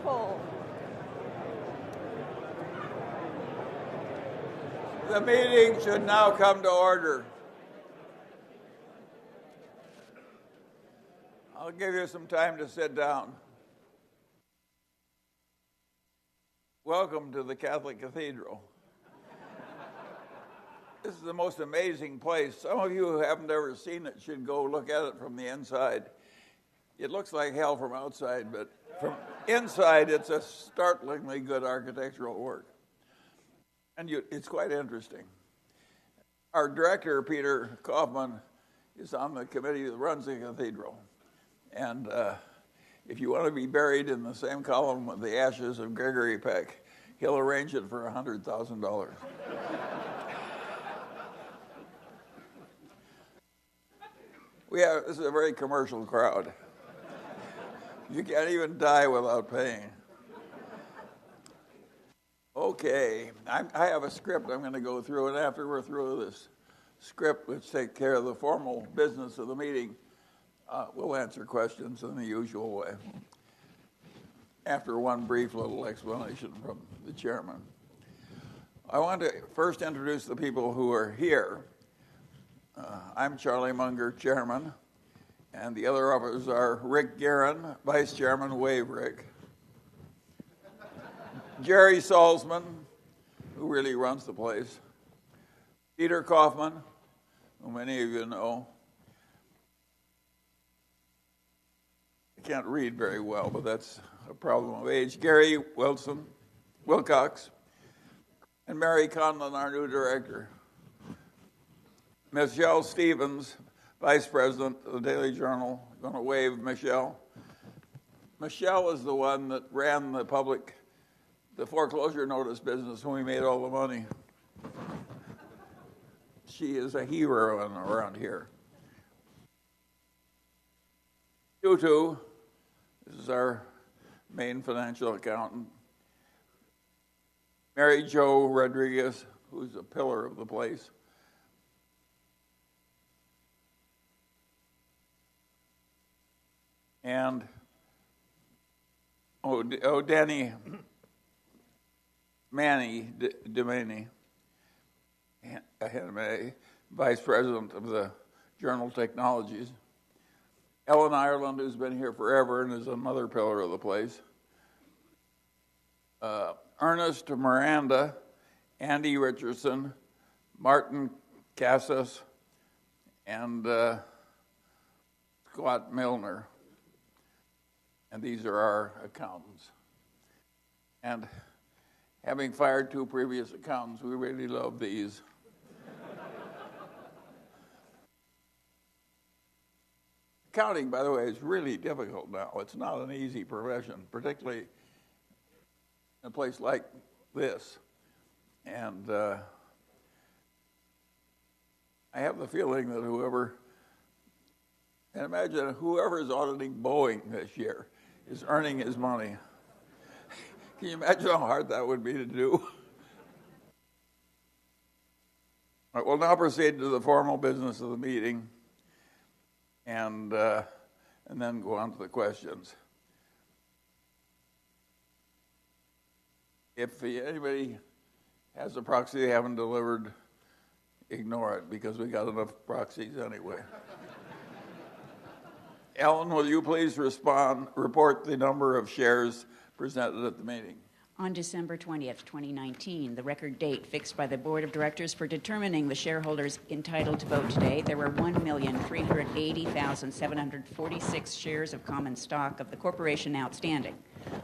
wonderful. The meeting should now come to order. I'll give you some time to sit down. Welcome to the Catholic Cathedral. This is the most amazing place. Some of you who haven't ever seen it should go look at it from the inside. It looks like hell from outside, but from inside, it's a startlingly good architectural work. And it's quite interesting. Our director, Peter Kaufman, is on the committee that runs the cathedral. And if you want to be buried in the same column with the ashes of Gregory Peck, he'll arrange it for $100,000. This is a very commercial crowd. You can't even die without paying. Okay, I have a script I'm going to go through, and after we're through this script, which takes care of the formal business of the meeting, we'll answer questions in the usual way, after one brief little explanation from the chairman. I want to first introduce the people who are here. I'm Charlie Munger, chairman, and the other officers are Rick Guerin, vice chairman, wave Rick. Jerry Salzman, who really runs the place. Peter Kaufman, who many of you know. I can't read very well, but that's a problem of age. Gary Wilcox, and Mary Conlon, our new director. Michelle Stevens, vice president of the Daily Journal. I'm going to wave Michelle. Michelle is the one that ran the foreclosure notice business when we made all the money. She is a hero around here. Tutu, this is our main financial accountant. Mary Jo Rodriguez, who's a pillar of the place. And Danny Manny DeManey, vice president of the Journal Technologies. Ellen Ireland, who's been here forever and is another pillar of the place. Ernest Miranda, Andy Richardson, Martin Cassis, and Scott Milner. And these are our accountants. And having fired 2 previous accountants, we really love these. Accounting, by the way, is really difficult now. It's not an easy profession, particularly in a place like this. And I have the feeling that whoever is auditing Boeing this year is earning his money. Can you imagine how hard that would be to do? All right, we'll now proceed to the formal business of the meeting and then go on to the questions. If anybody has a proxy they haven't delivered, ignore it because we got enough proxies anyway. Ellen, will you please report the number of shares presented at the meeting? On December 20th, 2019, the record date fixed by the Board of Directors for determining the shareholders entitled to vote today, there were 1,380,746 shares of common stock of the corporation outstanding.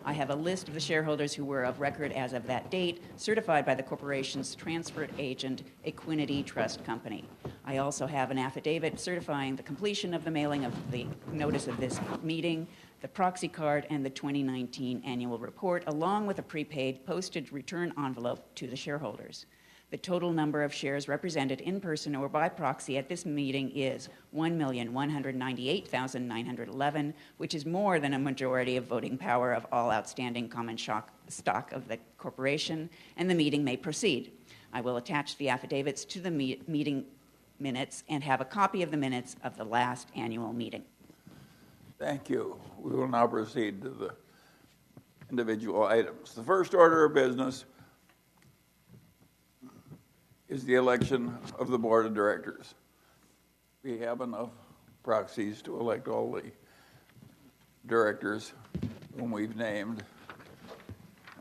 I have a list of the shareholders who were of record as of that date, certified by the corporation's transfer agent, Equinity Trust Company. I also have an affidavit certifying the completion of the mailing of the notice of this meeting, the proxy card, and the 2019 annual report, along with a prepaid postage return envelope to the shareholders. The total number of shares represented in person or by proxy at this meeting is 1,198,911, which is more than a majority of voting power of all outstanding common stock of the corporation, and the meeting may proceed. I will attach the affidavits to the meeting minutes and have a copy of the minutes of the last annual meeting. Thank you. We will now proceed to the individual items. The first order of business is the election of the board of directors. We have enough proxies to elect all the directors whom we've named.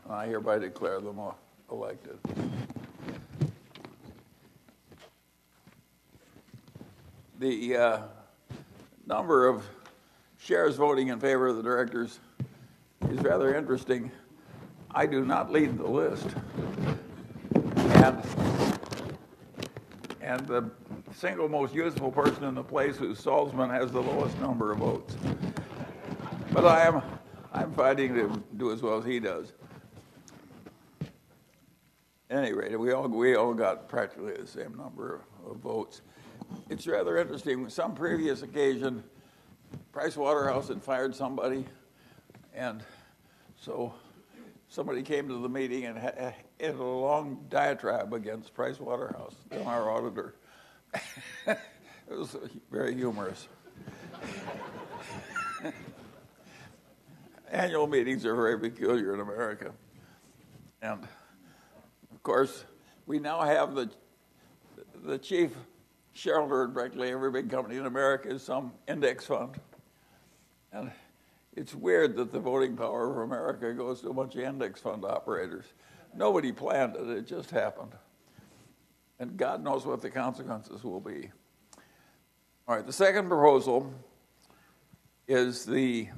I hereby declare them elected. The number of shares voting in favor of the directors is rather interesting. I do not lead the list. And the single most useful person in the place, whose Salzman has the lowest number of votes. But I'm fighting to do as well as he does. At any rate, we all got practically the same number of votes. It's rather interesting. Some previous occasion, Price Waterhouse had fired somebody, and so somebody came to the meeting and had a long diatribe against Price Waterhouse, our auditor. It was very humorous. Annual meetings are very peculiar in America. And, of course, we now have the chief shareholder in practically every big company in America is some index fund. And it's weird that the voting power of America goes to a bunch of index fund operators. Nobody planned it. It just happened. And God knows what the consequences will be. All right, the second proposal is the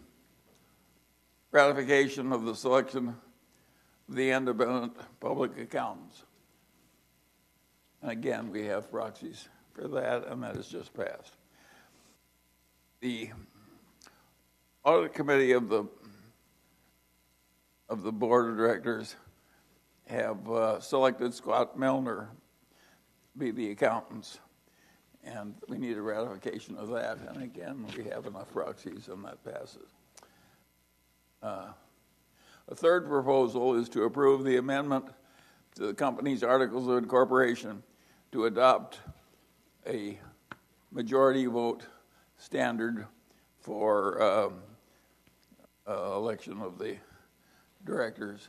ratification of the selection of the independent public accountants. And again, we have proxies for that, and that has just passed. The audit committee of the board of directors have selected Scott Milner to be the accountants, and we need a ratification of that. And again, we have enough proxies, and that passes. A third proposal is to approve the amendment to the company's articles of incorporation to adopt a majority vote standard for election of the directors.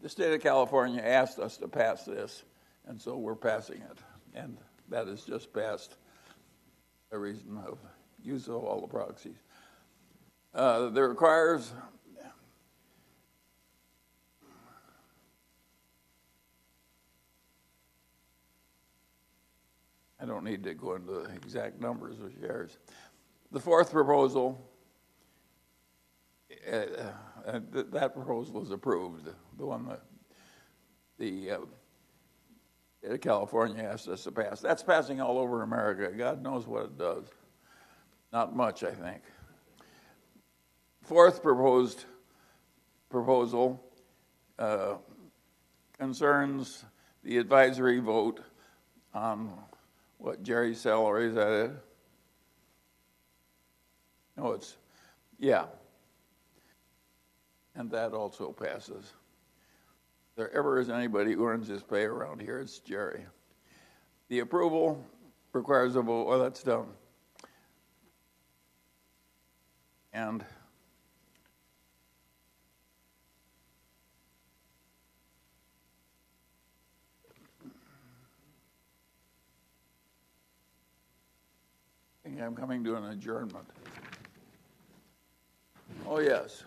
The state of California asked us to pass this, and so we're passing it. And that has just passed by reason of use of all the proxies. There requires I don't need to go into the exact numbers of shares. The fourth proposal, that proposal is approved, the one that the California asked us to pass. That's passing all over America. God knows what it does. Not much, I think. Fourth proposal concerns the advisory vote on what, Jerry's salary, is that it? No, yeah. And that also passes. If there ever is anybody who earns his pay around here, it's Jerry. The approval requires a vote. Well, that's done. And I think I'm coming to an adjournment. Oh, yes.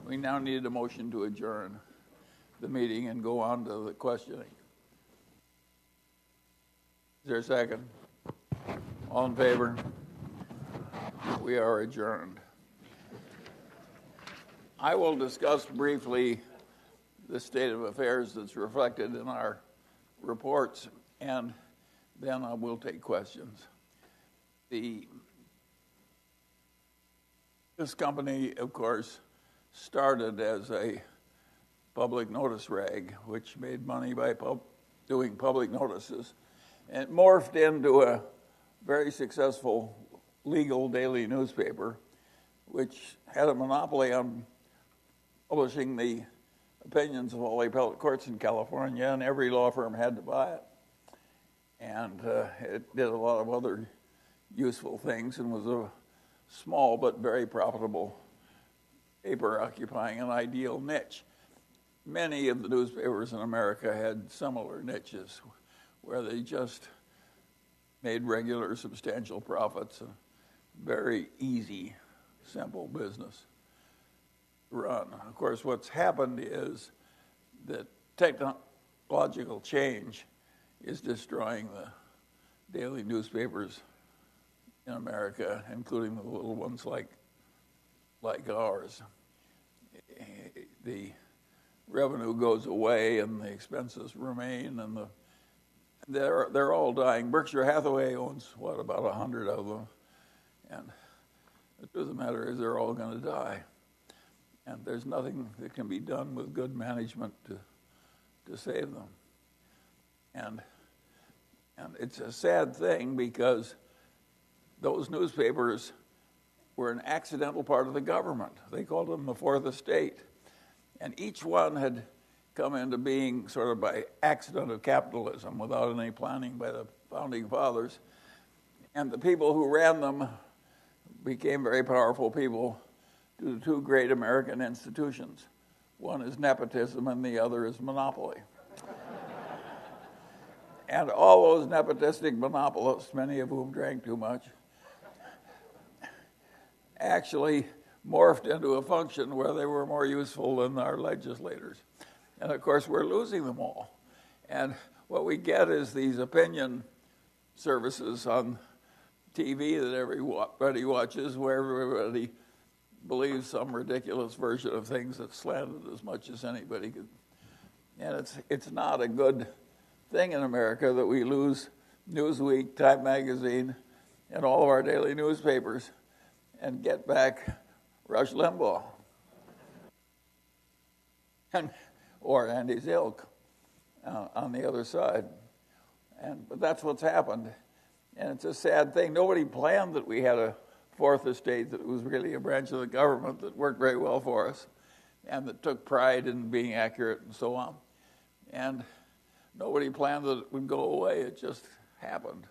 We now need a motion to adjourn the meeting and go on to the questioning. Is there a second? All in favor? We are adjourned. I will discuss briefly the state of affairs that's reflected in our reports, and then I will take questions. This company, of course, started as a public notice rag, which made money by doing public notices, and it morphed into a very successful legal daily newspaper, which had a monopoly on publishing the opinions of all the appellate courts in California, and every law firm had to buy it. And it did a lot of other useful things and was a small but very profitable paper occupying an ideal niche. Many of the newspapers in America had similar niches where they just made regular, substantial profits, a very easy, simple business to run. Of course, what's happened is that technological change is destroying the daily newspapers in America, including the little ones like ours. The revenue goes away and the expenses remain, and they're all dying. Berkshire Hathaway owns, about 100 of them, and the truth of the matter is they're all going to die. And there's nothing that can be done with good management to save them. And it's a sad thing because those newspapers were an accidental part of the government. They called them the Fourth Estate. And each one had come into being sort of by accident of capitalism without any planning by the founding fathers. And the people who ran them became very powerful people due to two great American institutions. One is nepotism and the other is monopoly. And all those nepotistic monopolists, many of whom drank too much, actually morphed into a function where they were more useful than our legislators. And of course, we're losing them all. And what we get is these opinion services on TV that everybody watches, where everybody believes some ridiculous version of things that's slanted as much as anybody could. And it's not a good thing in America that we lose Newsweek, Time Magazine, and all of our daily newspapers and get back Rush Limbaugh or Andy's ilk on the other side. But that's what's happened. And it's a sad thing. Nobody planned that we had a Fourth Estate that was really a branch of the government that worked very well for us and that took pride in being accurate and so on. And nobody planned that it would go away. It just happened.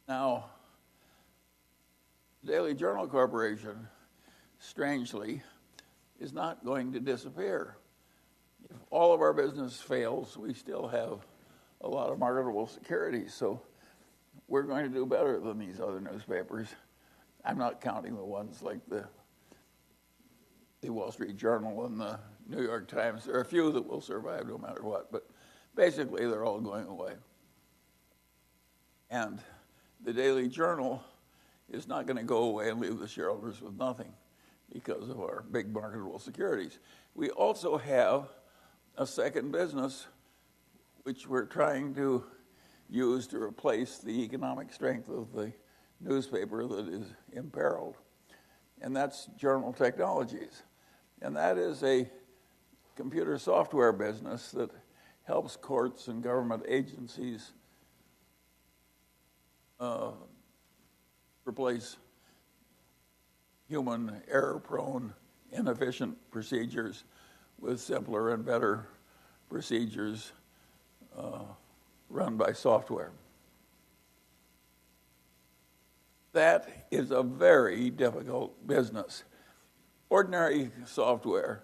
Now, the Daily Journal Corporation, strangely, is not going to disappear. If all of our business fails, we still have a lot of marketable securities. So we're going to do better than these other newspapers. I'm not counting the ones like the Wall Street Journal and the New York Times. There are a few that will survive no matter what, but basically they're all going away. And the Daily Journal is not going to go away and leave the shareholders with nothing because of our big marketable securities. We also have a second business which we're trying to use to replace the economic strength of the newspaper that is imperiled, and that's Journal Technologies. And that is a computer software business that helps courts and government agencies replace human error-prone, inefficient procedures with simpler and better procedures run by software. That is a very difficult business. Ordinary software,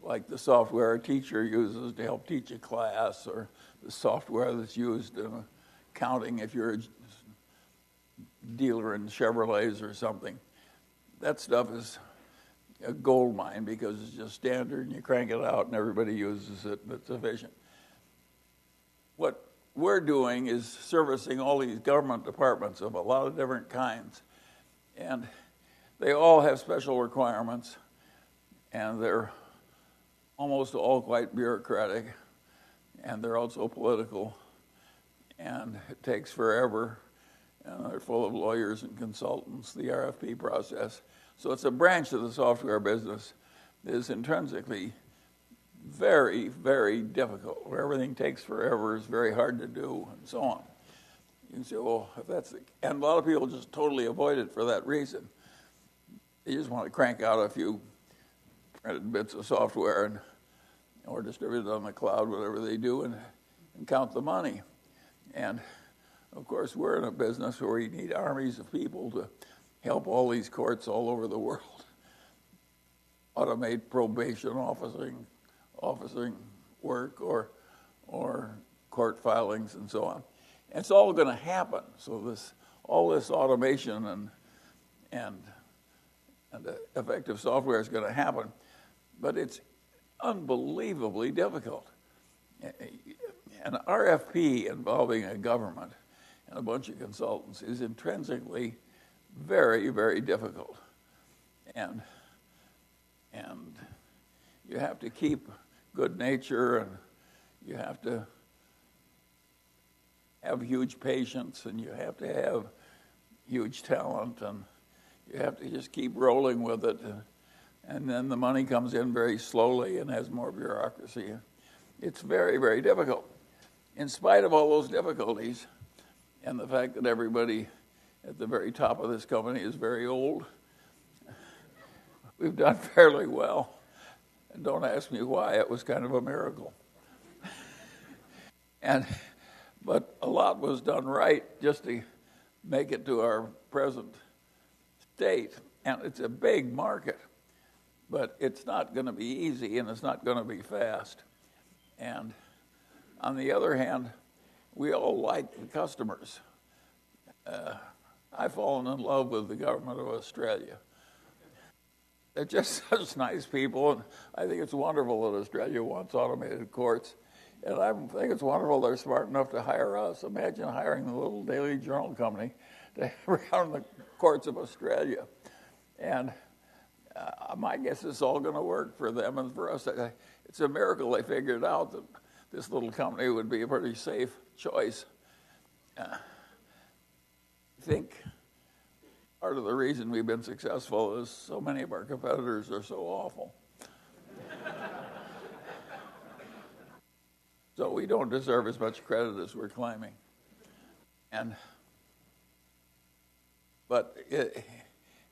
like the software a teacher uses to help teach a class, or the software that's used in accounting if you're a dealer in Chevrolets or something, that stuff is a gold mine because it's just standard and you crank it out and everybody uses it and it's efficient. What we're doing is servicing all these government departments of a lot of different kinds, and they all have special requirements, and they're almost all quite bureaucratic, and they're also political, and it takes forever, and they're full of lawyers and consultants, the RFP process. So it's a branch of the software business that is intrinsically very, very difficult, where everything takes forever, is very hard to do, and so on. You can say, well, if that's and a lot of people just totally avoid it for that reason. They just want to crank out a few printed bits of software or distribute it on the cloud, whatever they do, and count the money. And of course, we're in a business where we need armies of people to help all these courts all over the world. automate probation officing work or court filings and so on. And it's all going to happen. So all this automation and effective software is going to happen, but it's unbelievably difficult. An RFP involving a government and a bunch of consultants is intrinsically very, very difficult. And you have to keep good nature, and you have to have huge patience, and you have to have huge talent, and you have to just keep rolling with it. And then the money comes in very slowly and has more bureaucracy. It's very, very difficult. In spite of all those difficulties and the fact that everybody at the very top of this company is very old, we've done fairly well. And don't ask me why, it was kind of a miracle. But a lot was done right just to make it to our present state. And it's a big market, but it's not going to be easy, and it's not going to be fast. And on the other hand, we all like the customers. I've fallen in love with the government of Australia. They're just such nice people, and I think it's wonderful that Australia wants automated courts. And I think it's wonderful they're smart enough to hire us. Imagine hiring the little Daily Journal company to around the courts of Australia. And my guess is all going to work for them and for us. It's a miracle they figured out that this little company would be a pretty safe choice. I think part of the reason we've been successful is so many of our competitors are so awful. So we don't deserve as much credit as we're claiming. But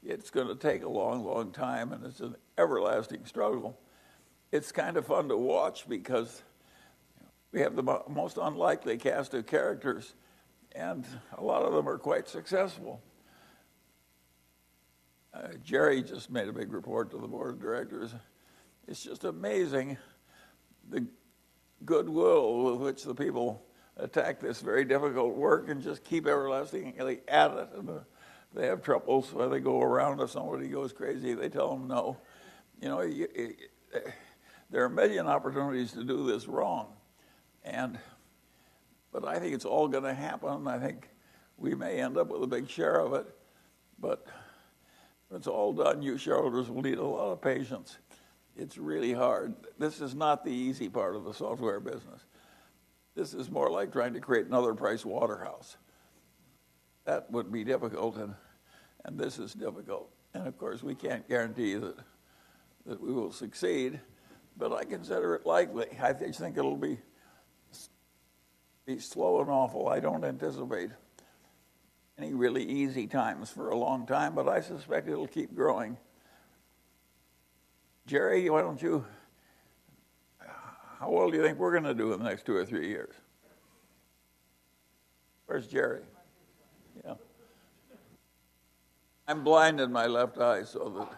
it's going to take a long, long time, and it's an everlasting struggle. It's kind of fun to watch because we have the most unlikely cast of characters, and a lot of them are quite successful. Jerry just made a big report to the board of directors. It's just amazing the goodwill with which the people attack this very difficult work and just keep everlastingly at it. And they have troubles where they go around. If somebody goes crazy, they tell them no. There are a million opportunities to do this wrong. But I think it's all going to happen. I think we may end up with a big share of it. But when it's all done, you shareholders will need a lot of patience. It's really hard. This is not the easy part of the software business. This is more like trying to create another Price Waterhouse. That would be difficult, and this is difficult. And of course, we can't guarantee that we will succeed, but I consider it likely. I just think it'll be slow and awful. I don't anticipate any really easy times for a long time, but I suspect it'll keep growing. Jerry, why don't you, how well do you think we're going to do in the next 2 or 3 years? Where's Jerry? Yeah. I'm blind in my left eye, so that...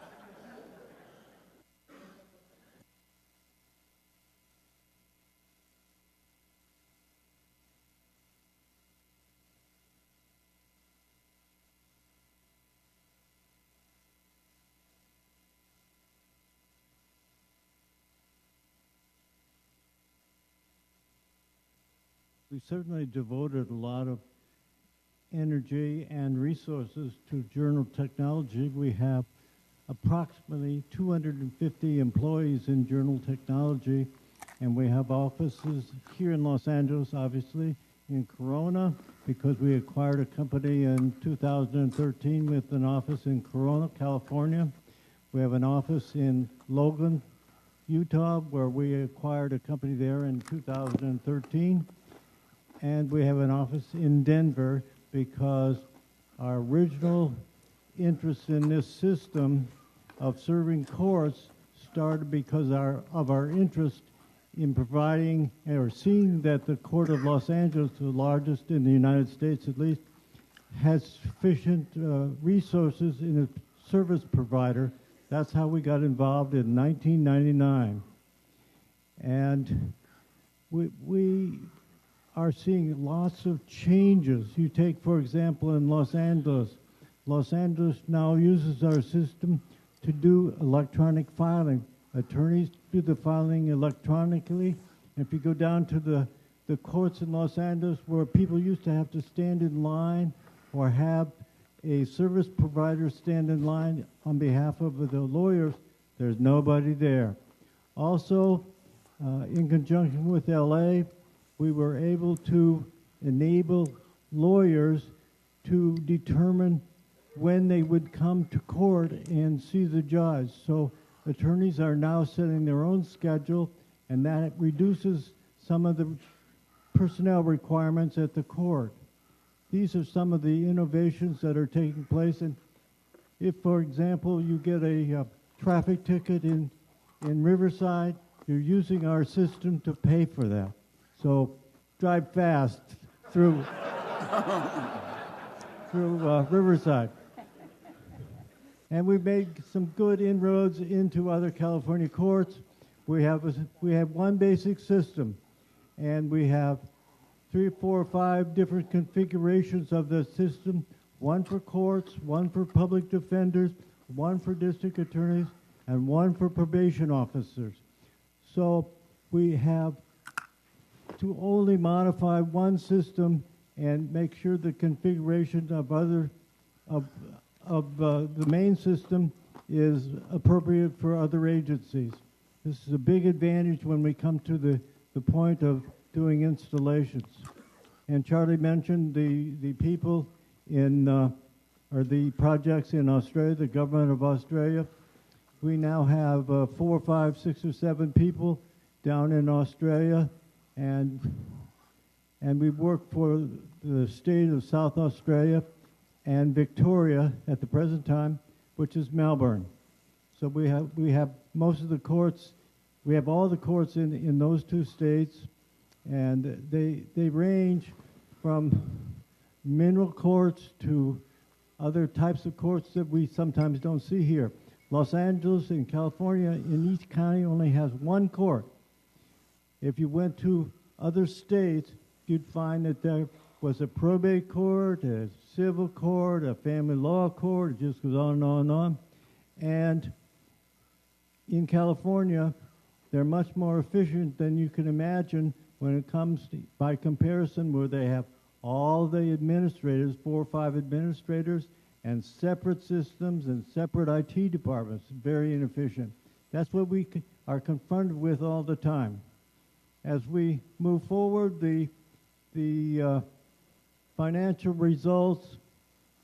We certainly devoted a lot of energy and resources to journal technology. We have approximately 250 employees in journal technology, and we have offices here in Los Angeles, obviously, in Corona, because we acquired a company in 2013 with an office in Corona, California. We have an office in Logan, Utah, where we acquired a company there in 2013. And we have an office in Denver because our original interest in this system of serving courts started because of our interest in providing or seeing that the Court of Los Angeles, the largest in the United States at least, has sufficient resources in a service provider That's how we got involved in 1999. And we are seeing lots of changes. You take, for example, in Los Angeles. Los Angeles now uses our system to do electronic filing. Attorneys do the filing electronically. If you go down to the courts in Los Angeles where people used to have to stand in line or have a service provider stand in line on behalf of the lawyers, there's nobody there. Also, in conjunction with LA, we were able to enable lawyers to determine when they would come to court and see the judge. So attorneys are now setting their own schedule, and that reduces some of the personnel requirements at the court. These are some of the innovations that are taking place. And if, for example, you get a traffic ticket in Riverside, you're using our system to pay for that. So drive fast through Riverside. And we've made some good inroads into other California courts. We have one basic system, and we have 3, 4, or 5 different configurations of the system, one for courts, one for public defenders, one for district attorneys, and one for probation officers. So we have to only modify one system and make sure the configuration of the main system is appropriate for other agencies. This is a big advantage when we come to the point of doing installations. And Charlie mentioned the people or the projects in Australia, the government of Australia. We now have 4, 5, 6, or 7 people down in Australia, and we work for the state of South Australia and Victoria at the present time, which is Melbourne. So we have most of the courts. We have all the courts in those 2 states, and they range from mineral courts to other types of courts that we sometimes don't see here. Los Angeles in California, in each county, only has 1 court. If you went to other states, you'd find that there was a probate court, a civil court, a family law court. It just goes on and on and on. And in California, they're much more efficient than you can imagine when it comes to, by comparison, where they have all the administrators, 4 or 5 administrators, and separate systems and separate IT departments. Very inefficient. That's what we are confronted with all the time. As we move forward, the financial results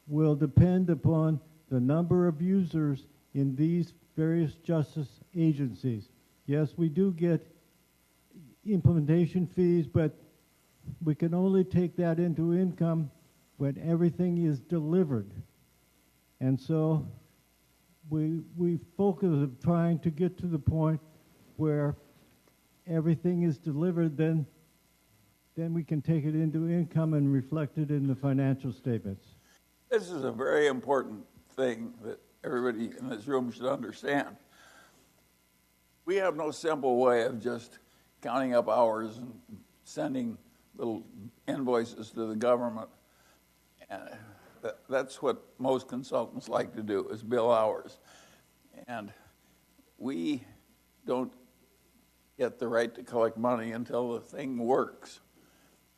will depend upon the number of users in these various justice agencies. Yes, we do get implementation fees, but we can only take that into income when everything is delivered. And so we focus on trying to get to the point where everything is delivered, then we can take it into income and reflect it in the financial statements. This is a very important thing that everybody in this room should understand. We have no simple way of just counting up hours and sending little invoices to the government. And that's what most consultants like to do, is bill hours. And we don't get the right to collect money until the thing works.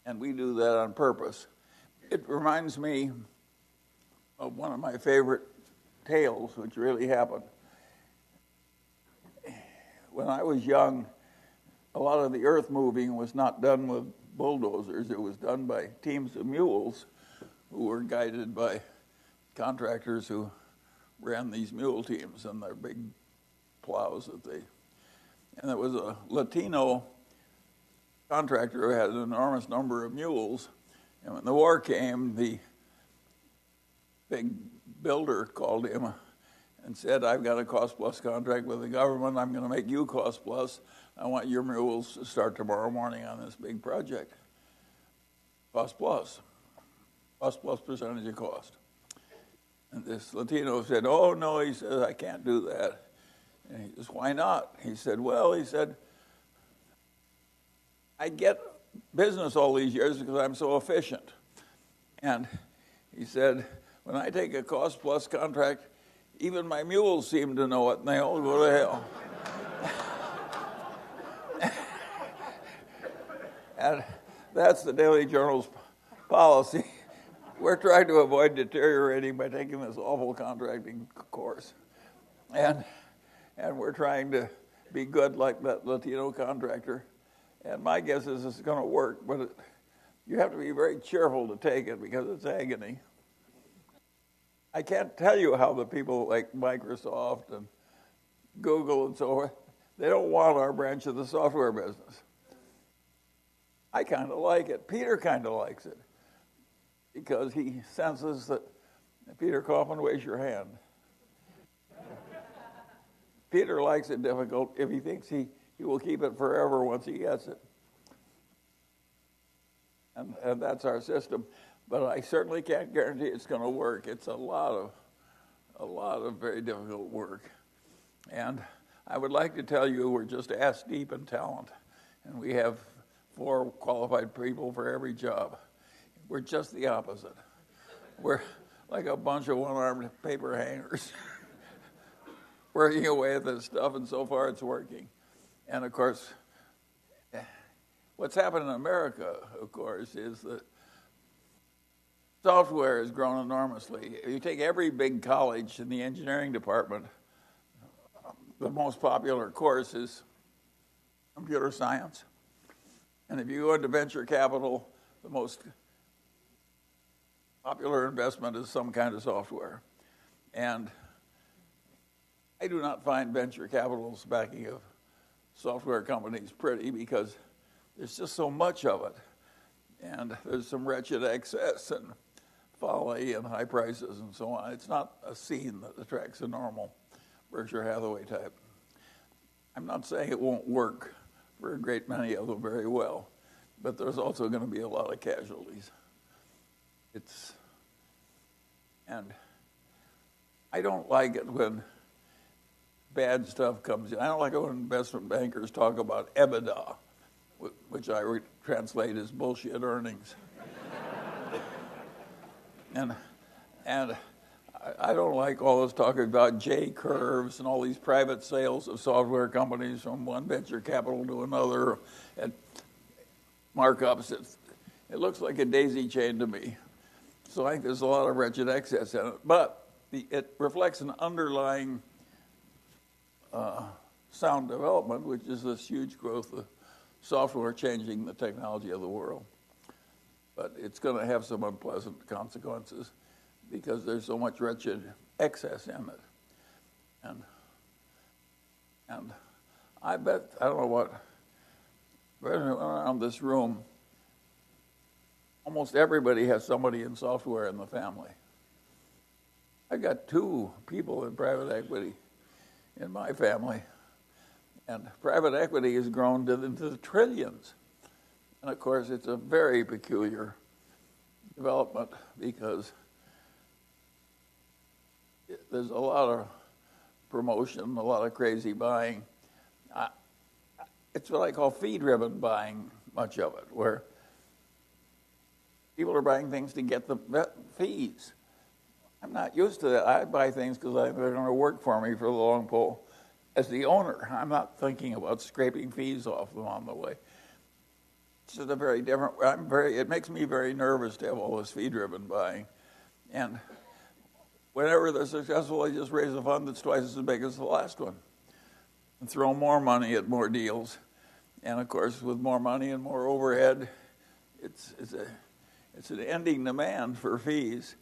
And we do that on purpose. It reminds me of one of my favorite tales, which really happened. When I was young, a lot of the earth moving was not done with bulldozers. It was done by teams of mules who were guided by contractors who ran these mule teams and their big plows that they... And there was a Latino contractor who had an enormous number of mules. And when the war came, the big builder called him and said, I've got a cost-plus contract with the government. I'm going to make you cost-plus. I want your mules to start tomorrow morning on this big project. Cost-plus. Cost-plus percentage of cost. And this Latino said, "Oh, no," he says, "I can't do that." And he says, "Why not?" He said, "Well," he said, "I get business all these years because I'm so efficient." And he said, "When I take a cost-plus contract, even my mules seem to know it, and they all go to hell." And that's the Daily Journal's policy. We're trying to avoid deteriorating by taking this awful contracting course. And we're trying to be good like that Latino contractor. And my guess is it's going to work, but you have to be very cheerful to take it because it's agony. I can't tell you how the people like Microsoft and Google and so forth, they don't want our branch of the software business. I kind of like it. Peter kind of likes it because he senses that, Peter Kaufman, raise your hand. Peter likes it difficult if he thinks he will keep it forever once he gets it. And that's our system. But I certainly can't guarantee it's going to work. It's a lot of very difficult work. And I would like to tell you we're just ass deep in talent. And we have 4 qualified people for every job. We're just the opposite. We're like a bunch of one-armed paper hangers working away at this stuff, and so far it's working. And, of course, what's happened in America, of course, is that software has grown enormously. If you take every big college in the engineering department, the most popular course is computer science. And if you go into venture capital, the most popular investment is some kind of software. And I do not find venture capital's backing of software companies pretty because there's just so much of it. And there's some wretched excess and folly and high prices and so on. It's not a scene that attracts a normal Berkshire Hathaway type. I'm not saying it won't work for a great many of them very well, but there's also going to be a lot of casualties. And I don't like it when bad stuff comes in. I don't like it when investment bankers talk about EBITDA, which I translate as bullshit earnings. And I don't like all this talking about J curves and all these private sales of software companies from one venture capital to another at markups. It looks like a daisy chain to me. So I think there's a lot of wretched excess in it. But it reflects an underlying sound development, which is this huge growth of software changing the technology of the world. But it's going to have some unpleasant consequences because there's so much wretched excess in it. And I bet, I don't know what, around this room, almost everybody has somebody in software in the family. I've got 2 people in private equity in my family. And private equity has grown into the trillions. And, of course, it's a very peculiar development because there's a lot of promotion, a lot of crazy buying. It's what I call fee-driven buying, much of it, where people are buying things to get the fees. I'm not used to that. I buy things because they're going to work for me for the long pull. As the owner, I'm not thinking about scraping fees off them on the way. It's just a very different. It makes me very nervous to have all this fee-driven buying, and whenever they're successful, I just raise a fund that's twice as big as the last one, and throw more money at more deals. And of course, with more money and more overhead, it's an ending demand for fees.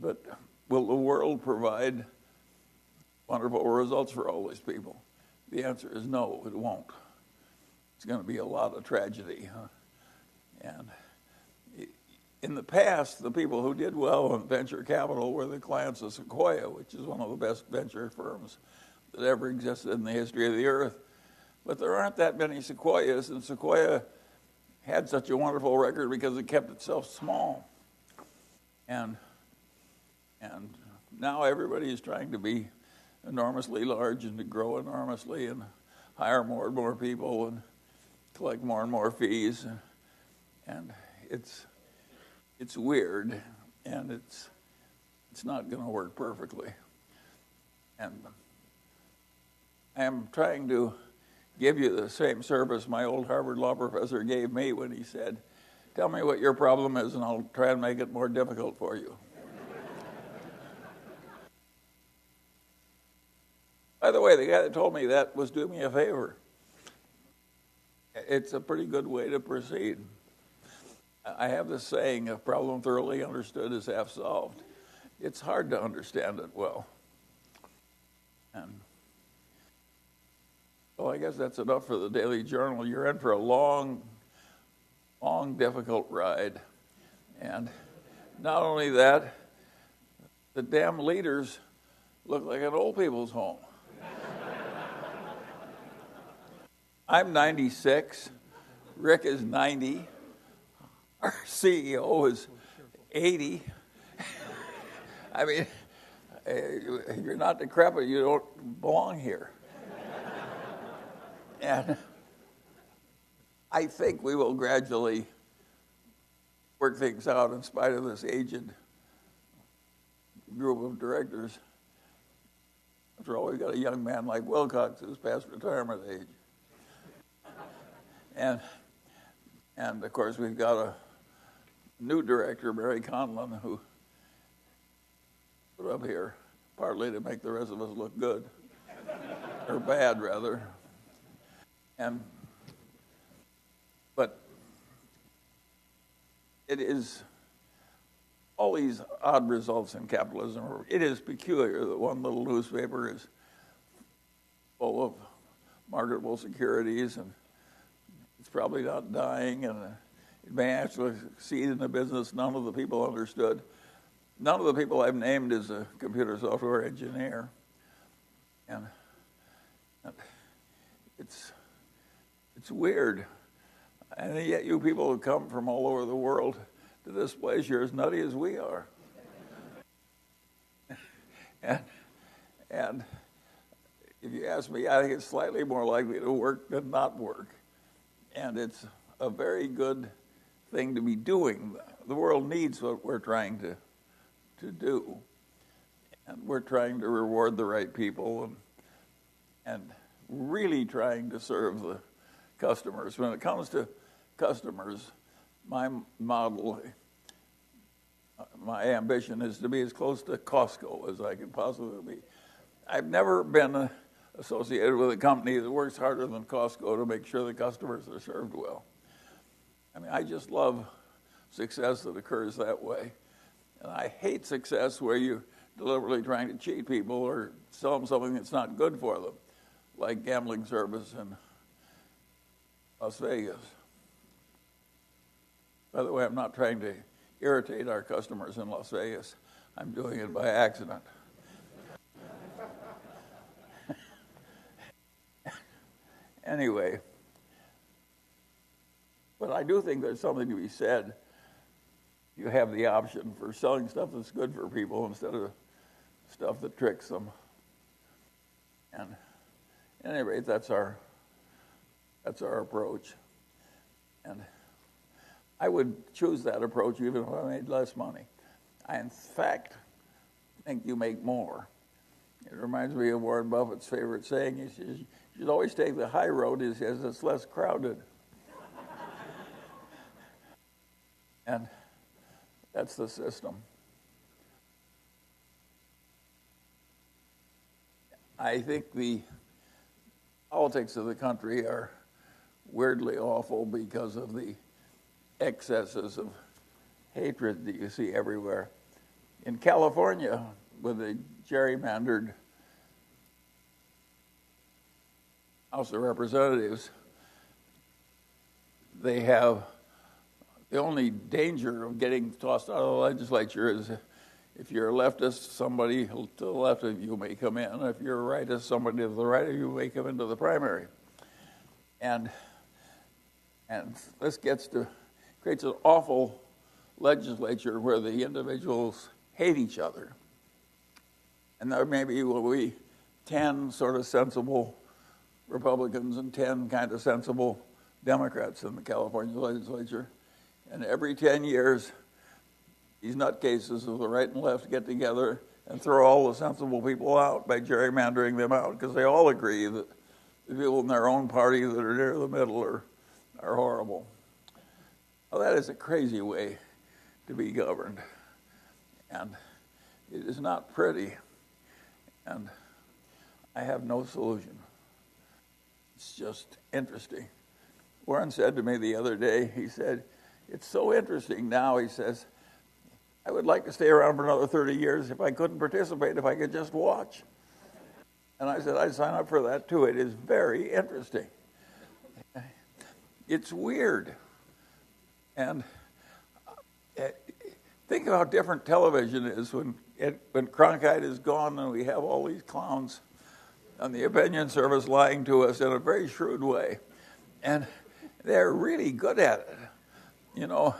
But will the world provide wonderful results for all these people? The answer is no, it won't. It's going to be a lot of tragedy. And in the past, the people who did well in venture capital were the clients of Sequoia, which is one of the best venture firms that ever existed in the history of the earth. But there aren't that many Sequoias, and Sequoia had such a wonderful record because it kept itself small. And now everybody is trying to be enormously large and to grow enormously and hire more and more people and collect more and more fees. And it's weird, and it's not going to work perfectly. And I am trying to give you the same service my old Harvard law professor gave me when he said, "Tell me what your problem is, and I'll try and make it more difficult for you." By the way, the guy that told me that was doing me a favor. It's a pretty good way to proceed. I have this saying, a problem thoroughly understood is half solved. It's hard to understand it well. And well, I guess that's enough for the Daily Journal. You're in for a long, difficult ride. And not only that, the damn leaders look like an old people's home. I'm 96. Rick is 90. Our CEO is 80. I mean, if you're not decrepit, you don't belong here. And I think we will gradually work things out in spite of this aged group of directors. After all, we've got a young man like Wilcox who's past retirement age. And of course, we've got a new director, Mary Conlon, who put up here partly to make the rest of us look good, or bad, rather. But it is all these odd results in capitalism. It is peculiar that one little newspaper is full of marketable securities, and it's probably not dying, and it may actually succeed in a business none of the people understood. None of the people I've named is a computer software engineer. And it's weird. And yet you people who come from all over the world to this place, you're as nutty as we are. And if you ask me, I think it's slightly more likely to work than not work. And it's a very good thing to be doing. The world needs what we're trying to do. And we're trying to reward the right people and really trying to serve the customers. When it comes to customers, my model, my ambition is to be as close to Costco as I can possibly be. I've never been associated with a company that works harder than Costco to make sure the customers are served well. I mean, I just love success that occurs that way. And I hate success where you're deliberately trying to cheat people or sell them something that's not good for them, like gambling service in Las Vegas. By the way, I'm not trying to irritate our customers in Las Vegas. I'm doing it by accident. Anyway, but I do think there's something to be said. You have the option for selling stuff that's good for people instead of stuff that tricks them. And at any rate, that's our approach. And I would choose that approach even if I made less money. I, in fact, think you make more. It reminds me of Warren Buffett's favorite saying. He says, you should always take the high road as it's less crowded. And that's the system. I think the politics of the country are weirdly awful because of the excesses of hatred that you see everywhere. In California, with the gerrymandered House of Representatives, they have the only danger of getting tossed out of the legislature is if you're a leftist, somebody to the left of you may come in. If you're a rightist, somebody to the right of you may come into the primary. And this creates an awful legislature where the individuals hate each other. And there maybe will be 10 sort of sensible Republicans and 10 kind of sensible Democrats in the California legislature. And every 10 years, these nutcases of the right and left get together and throw all the sensible people out by gerrymandering them out, because they all agree that the people in their own party that are near the middle are horrible. Well, that is a crazy way to be governed. And it is not pretty. And I have no solution. It's just interesting. Warren said to me the other day, he said, it's so interesting now, he says, I would like to stay around for another 30 years if I couldn't participate, if I could just watch. And I said, I'd sign up for that too. It is very interesting. It's weird. And think of how different television is when Cronkite is gone and we have all these clowns on the opinion service lying to us in a very shrewd way. And they're really good at it. You know,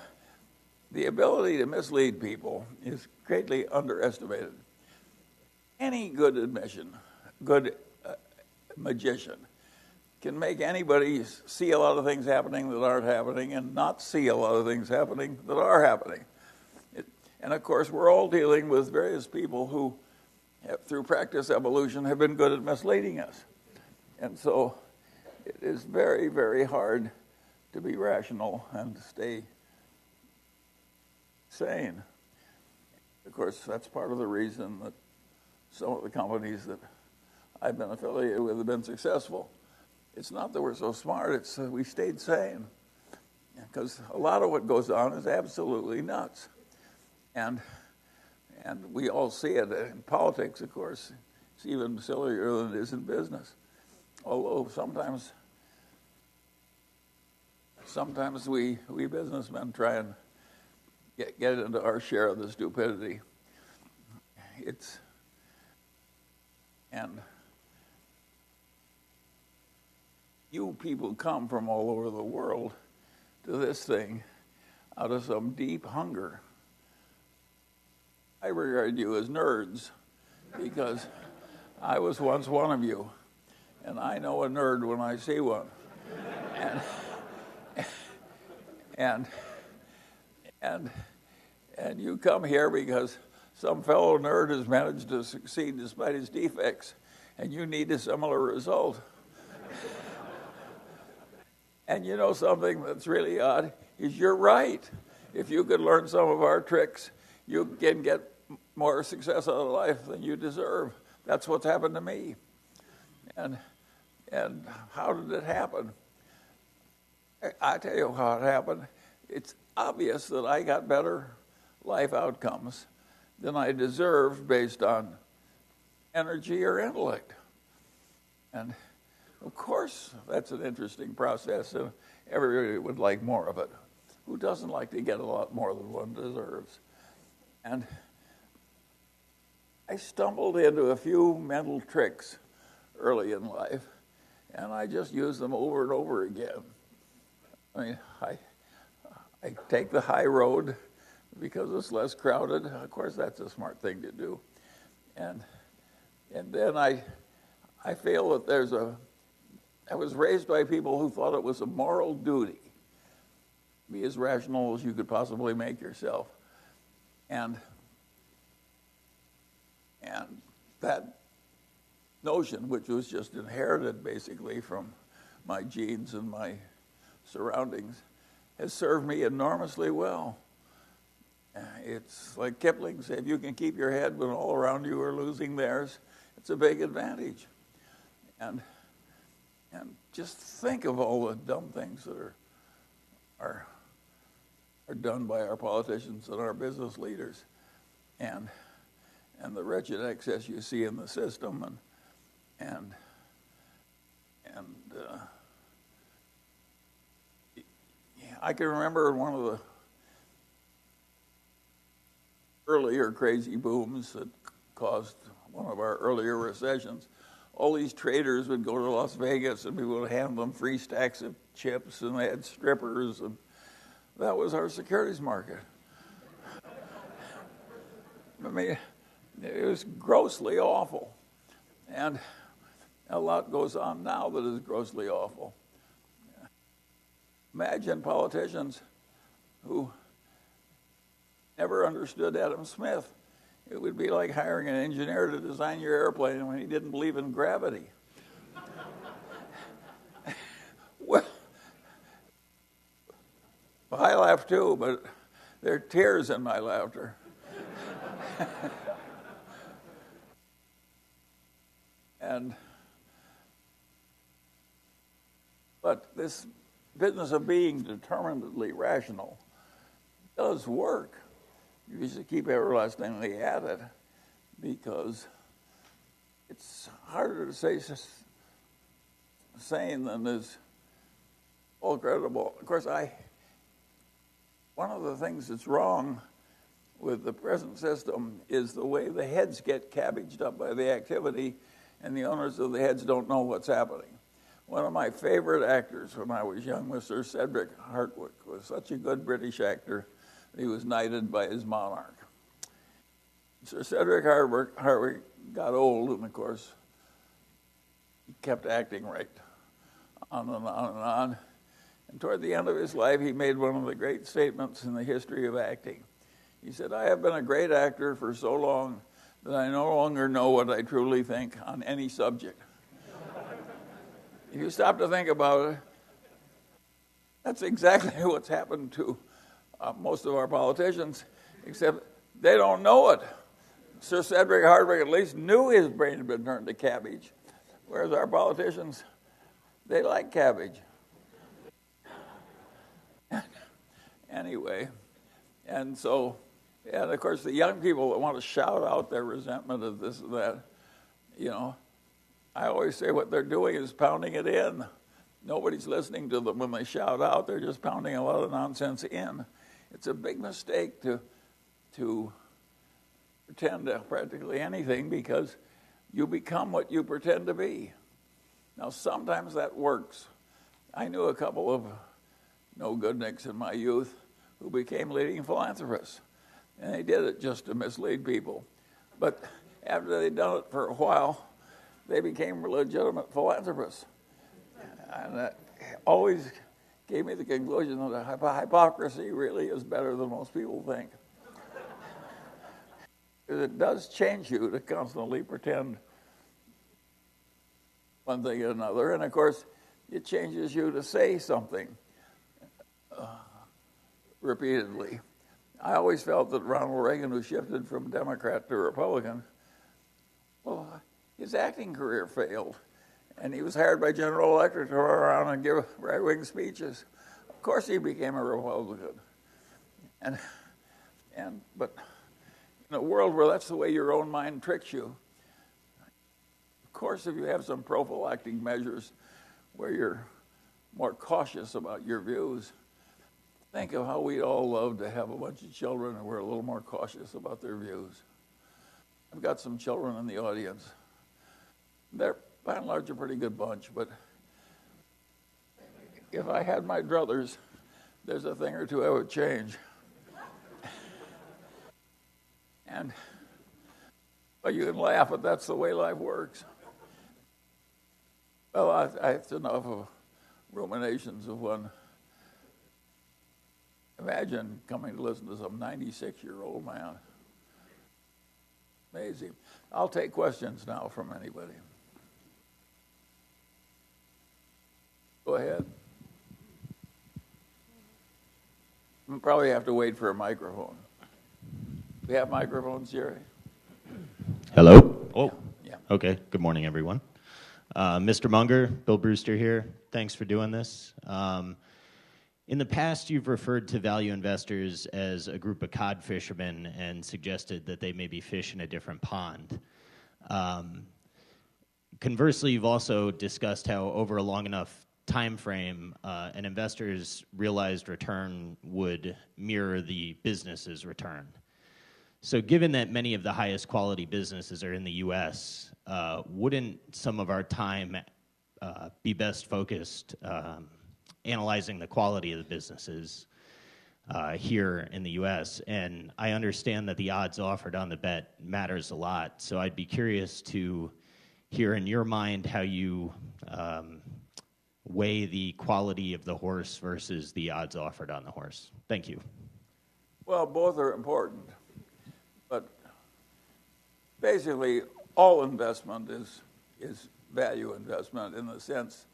the ability to mislead people is greatly underestimated. Any good magician can make anybody see a lot of things happening that aren't happening and not see a lot of things happening that are happening. And of course, we're all dealing with various people who, through practice evolution, have been good at misleading us. And so it is very, very hard to be rational and to stay sane. Of course, that's part of the reason that some of the companies that I've been affiliated with have been successful. It's not that we're so smart, it's that we stayed sane. Because a lot of what goes on is absolutely nuts. And we all see it in politics, of course. It's even sillier than it is in business. Although sometimes we businessmen try and get into our share of the stupidity. And you people come from all over the world to this thing out of some deep hunger. I regard you as nerds because I was once one of you, and I know a nerd when I see one. And you come here because some fellow nerd has managed to succeed despite his defects, and you need a similar result. And you know something that's really odd is you're right. If you could learn some of our tricks, you can get more success out of life than you deserve. That's what's happened to me. And how did it happen? I tell you how it happened. It's obvious that I got better life outcomes than I deserved based on energy or intellect. And of course, that's an interesting process, and everybody would like more of it. Who doesn't like to get a lot more than one deserves? And I stumbled into a few mental tricks early in life, and I just used them over and over again. I mean, I take the high road because it's less crowded. Of course, that's a smart thing to do. And then I feel that I was raised by people who thought it was a moral duty to be as rational as you could possibly make yourself. And that notion, which was just inherited basically from my genes and my surroundings, has served me enormously well. It's like Kipling said, you can keep your head when all around you are losing theirs. It's a big advantage. And just think of all the dumb things that are done by our politicians and our business leaders, and the wretched excess you see in the system, and I can remember one of the earlier crazy booms that caused one of our earlier recessions. All these traders would go to Las Vegas and we would hand them free stacks of chips, and they had strippers, and that was our securities market. I mean, It was grossly awful. And a lot goes on now that is grossly awful. Imagine politicians who never understood Adam Smith. It would be like hiring an engineer to design your airplane when he didn't believe in gravity. Well, I laugh too, but there are tears in my laughter. But this business of being determinedly rational does work. You should keep everlastingly at it, because it's harder to say sane than is all credible. Of course, one of the things that's wrong with the present system is the way the heads get cabbaged up by the activity, and the owners of the heads don't know what's happening. One of my favorite actors when I was young was Sir Cedric Hartwick, who was such a good British actor. He was knighted by his monarch. Sir Cedric Hartwick got old, and of course, he kept acting right on and on and on. And toward the end of his life, he made one of the great statements in the history of acting. He said, "I have been a great actor for so long that I no longer know what I truly think on any subject." If you stop to think about it, that's exactly what's happened to most of our politicians, except they don't know it. Sir Cedric Hartwick at least knew his brain had been turned to cabbage, whereas our politicians, they like cabbage. Anyway, and of course, the young people that want to shout out their resentment of this and that, I always say what they're doing is pounding it in. Nobody's listening to them when they shout out. They're just pounding a lot of nonsense in. It's a big mistake to pretend to practically anything, because you become what you pretend to be. Now, sometimes that works. I knew a couple of no-goodniks in my youth who became leading philanthropists, and they did it just to mislead people. But after they'd done it for a while, they became legitimate philanthropists. And that always gave me the conclusion that hypocrisy really is better than most people think. It does change you to constantly pretend one thing or another, and of course, it changes you to say something repeatedly. I always felt that Ronald Reagan, who shifted from Democrat to Republican, his acting career failed, and he was hired by General Electric to run around and give right-wing speeches. Of course, he became a Republican, but in a world where that's the way your own mind tricks you, of course, if you have some prophylactic measures where you're more cautious about your views, think of how we'd all love to have a bunch of children who were a little more cautious about their views. I've got some children in the audience. They're, by and large, a pretty good bunch, but if I had my druthers, there's a thing or two I would change. Well, you can laugh, but that's the way life works. Well, it's enough of ruminations of one. Imagine coming to listen to some 96-year-old man. Amazing. I'll take questions now from anybody. Go ahead. We'll probably have to wait for a microphone. We have microphones, Jerry? Hello? Oh, yeah. Okay. Good morning, everyone. Mr. Munger, Bill Brewster here. Thanks for doing this. In the past, you've referred to value investors as a group of cod fishermen and suggested that they maybe fish in a different pond. Conversely, you've also discussed how over a long enough time frame, an investor's realized return would mirror the business's return. So given that many of the highest quality businesses are in the U.S., wouldn't some of our time be best focused analyzing the quality of the businesses here in the U.S., and I understand that the odds offered on the bet matters a lot, so I'd be curious to hear in your mind how you weigh the quality of the horse versus the odds offered on the horse. Thank you. Well, both are important, but basically all investment is value investment in the sense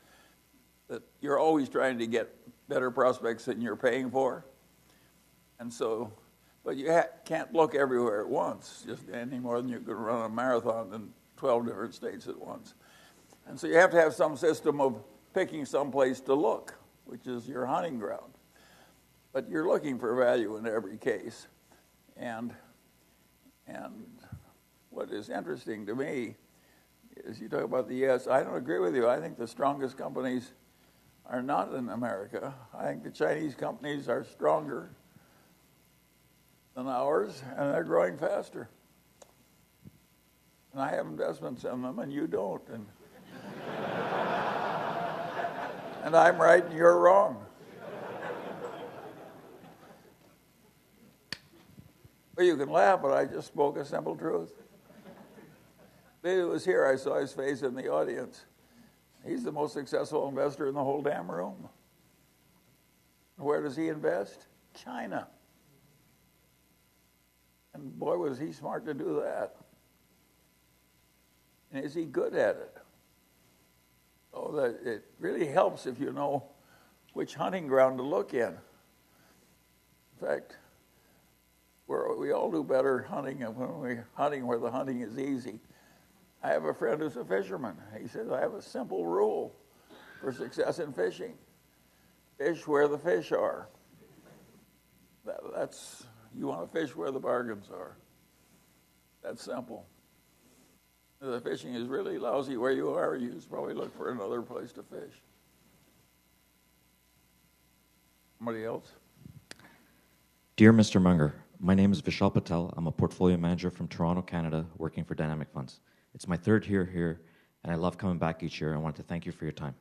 that you're always trying to get better prospects than you're paying for. And so, but you can't look everywhere at once, just any more than you could run a marathon in 12 different states at once. And so you have to have some system of picking some place to look, which is your hunting ground. But you're looking for value in every case. And what is interesting to me is you talk about the U.S. I don't agree with you. I think the strongest companies are not in America. I think the Chinese companies are stronger than ours, and they're growing faster. And I have investments in them, and you don't. And I'm right, and you're wrong. Well, you can laugh, but I just spoke a simple truth. He was here. I saw his face in the audience. He's the most successful investor in the whole damn room. Where does he invest? China. And boy, was he smart to do that. And is he good at it? Oh, that it really helps if you know which hunting ground to look in. In fact, we all do better hunting when we're hunting where the hunting is easy. I have a friend who's a fisherman. He says, I have a simple rule for success in fishing. Fish where the fish are. That's you want to fish where the bargains are. That's simple. If the fishing is really lousy where you are, you should probably look for another place to fish. Somebody else? Dear Mr. Munger, my name is Vishal Patel. I'm a portfolio manager from Toronto, Canada, working for Dynamic Funds. It's my third year here, and I love coming back each year. I want to thank you for your time.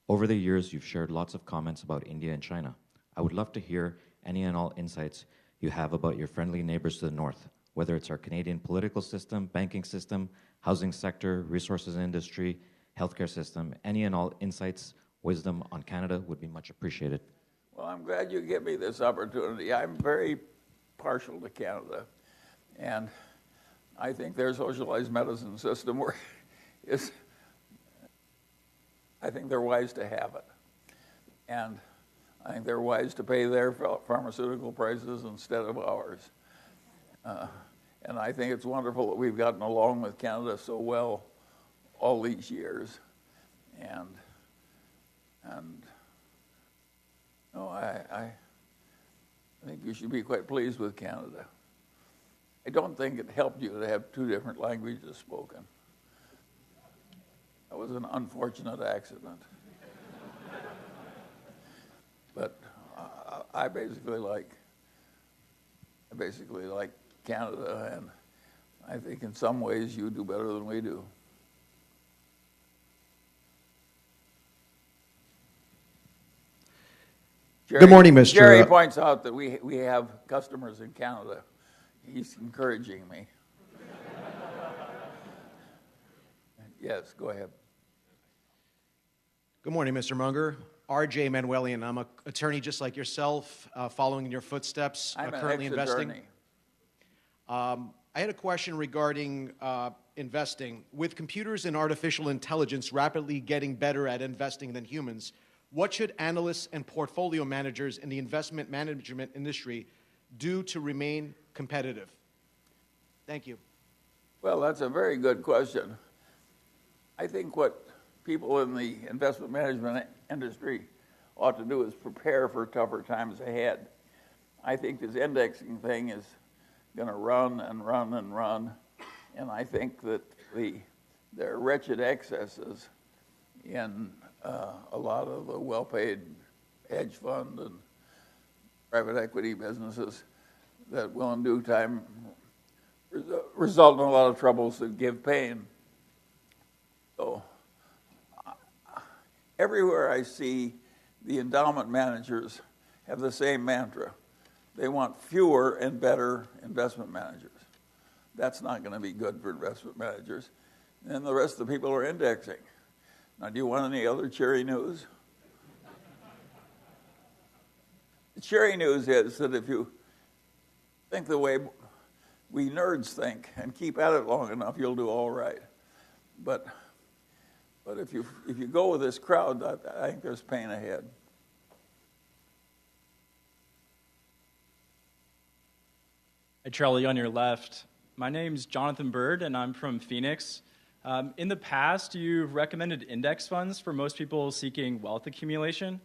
Over the years, you've shared lots of comments about India and China. I would love to hear any and all insights you have about your friendly neighbors to the north, whether it's our Canadian political system, banking system, housing sector, resources industry, healthcare system. Any and all insights, wisdom on Canada would be much appreciated. Well, I'm glad you give me this opportunity. I'm very partial to Canada, and I think their socialized medicine system I think they're wise to have it. And I think they're wise to pay their pharmaceutical prices instead of ours. And I think it's wonderful that we've gotten along with Canada so well all these years. And no, I think you should be quite pleased with Canada. I don't think it helped you to have two different languages spoken. That was an unfortunate accident. But I basically like Canada, and I think in some ways you do better than we do. Good morning, Mr. Jerry points out that we have customers in Canada. He's encouraging me. Yes, go ahead. Good morning, Mr. Munger. R.J. Manuelian. I'm an attorney just like yourself, following in your footsteps, I'm currently an investing. ex-attorney. I had a question regarding investing. With computers and artificial intelligence rapidly getting better at investing than humans, what should analysts and portfolio managers in the investment management industry do to remain competitive? Thank you. Well, that's a very good question. I think what people in the investment management industry ought to do is prepare for tougher times ahead. I think this indexing thing is going to run and run and run, and I think that there are wretched excesses in a lot of the well-paid hedge fund and private equity businesses that will in due time result in a lot of troubles that give pain. So everywhere I see the endowment managers have the same mantra. They want fewer and better investment managers. That's not going to be good for investment managers. And the rest of the people are indexing. Now, do you want any other cheery news? The cheery news is that if you think the way we nerds think and keep at it long enough, you'll do all right. But if you go with this crowd, I think there's pain ahead. Hey, Charlie, on your left. My name's Jonathan Bird, and I'm from Phoenix. In the past, you've recommended index funds for most people seeking wealth accumulation.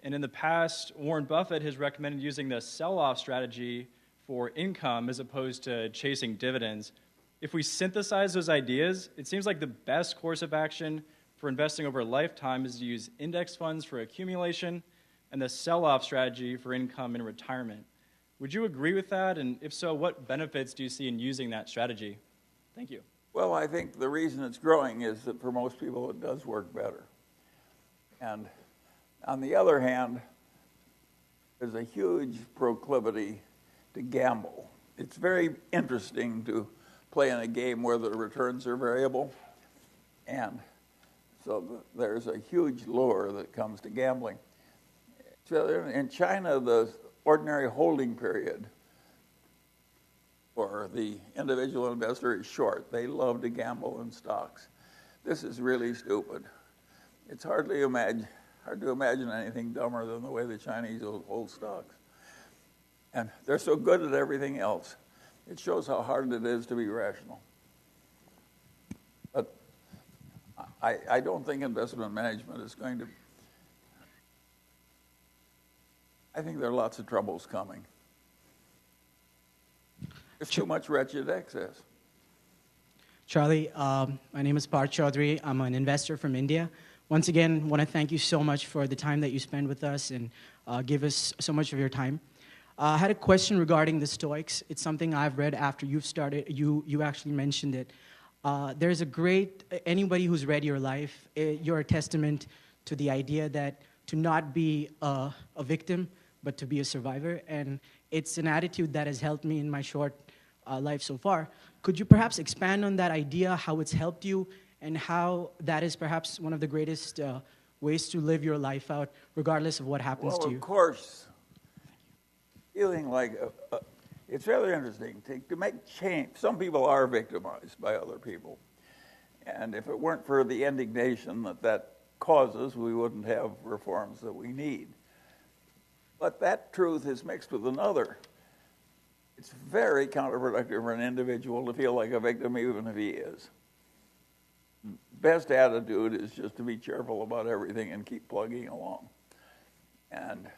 And in the past, Warren Buffett has recommended using the sell-off strategy for income as opposed to chasing dividends. If we synthesize those ideas, it seems like the best course of action for investing over a lifetime is to use index funds for accumulation and the sell-off strategy for income in retirement. Would you agree with that? And if so, what benefits do you see in using that strategy? Thank you. Well, I think the reason it's growing is that for most people it does work better. And on the other hand, there's a huge proclivity to gamble. It's very interesting to play in a game where the returns are variable. And so there's a huge lure that comes to gambling. So in China, the ordinary holding period for the individual investor is short. They love to gamble in stocks. This is really stupid. It's hard to imagine anything dumber than the way the Chinese hold stocks. And they're so good at everything else. It shows how hard it is to be rational. But I don't think investment management is going to... I think there are lots of troubles coming. There's too much wretched excess. Charlie, my name is Parth Chaudhary. I'm an investor from India. Once again, I want to thank you so much for the time that you spend with us and give us so much of your time. I had a question regarding the Stoics. It's something I've read after you've started. You actually mentioned it. There's a great, anybody who's read your life, you're a testament to the idea that to not be a victim, but to be a survivor. And it's an attitude that has helped me in my short life so far. Could you perhaps expand on that idea, how it's helped you, and how that is perhaps one of the greatest ways to live your life out, regardless of what happens to you? Well, of course, feeling like it's rather interesting to make change. Some people are victimized by other people. And if it weren't for the indignation that causes, we wouldn't have reforms that we need. But that truth is mixed with another. It's very counterproductive for an individual to feel like a victim, even if he is. Best attitude is just to be cheerful about everything and keep plugging along. And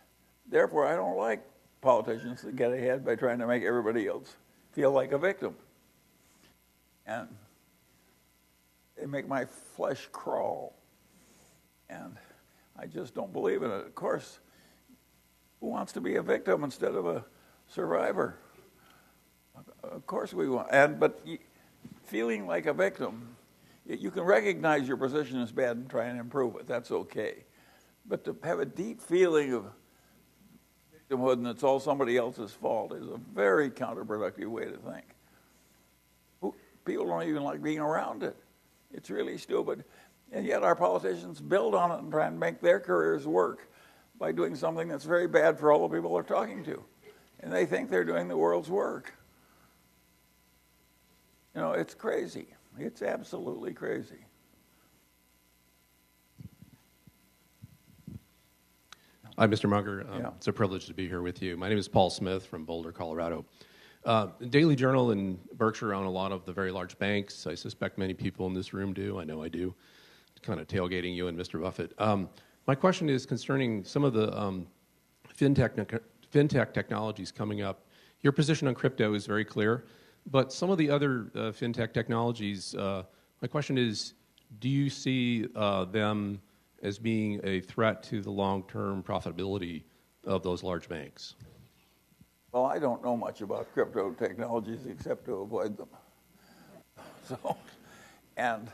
therefore, I don't like politicians that get ahead by trying to make everybody else feel like a victim. And they make my flesh crawl. And I just don't believe in it. Of course, who wants to be a victim instead of a survivor? Of course we want. But feeling like a victim, you can recognize your position is bad and try and improve it. That's okay. But to have a deep feeling of victimhood and it's all somebody else's fault is a very counterproductive way to think. People don't even like being around it. It's really stupid. And yet our politicians build on it and try and make their careers work by doing something that's very bad for all the people they're talking to. And they think they're doing the world's work. You know, it's crazy. It's absolutely crazy. Hi, Mr. Munger. Yeah. It's a privilege to be here with you. My name is Paul Smith from Boulder, Colorado. The Daily Journal and Berkshire own a lot of the very large banks. I suspect many people in this room do. I know I do. Kind of tailgating you and Mr. Buffett. My question is concerning some of the fintech technologies coming up. Your position on crypto is very clear, but some of the other fintech technologies, my question is, do you see them as being a threat to the long-term profitability of those large banks? Well, I don't know much about crypto technologies except to avoid them. So, and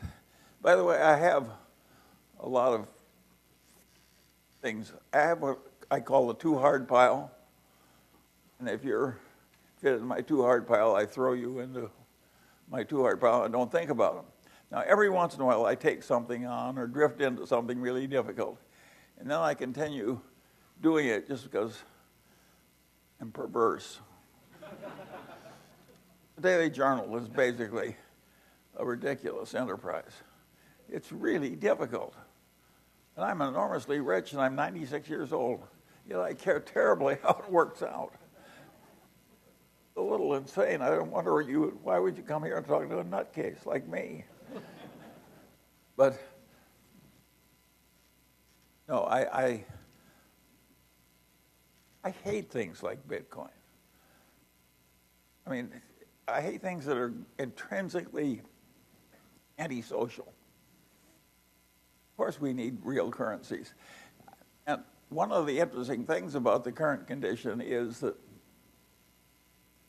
by the way, I have a lot of things. I have what I call the too hard pile. And if you're fit in my too hard pile, I throw you into my too hard pile and don't think about them. Now, every once in a while, I take something on or drift into something really difficult. And then I continue doing it just because I'm perverse. The Daily Journal is basically a ridiculous enterprise. It's really difficult. And I'm enormously rich, and I'm 96 years old. Yet I care terribly how it works out. A little insane. I don't wonder why would you come here and talk to a nutcase like me? But no, I hate things like Bitcoin. I mean, I hate things that are intrinsically antisocial. Of course, we need real currencies. And one of the interesting things about the current condition is that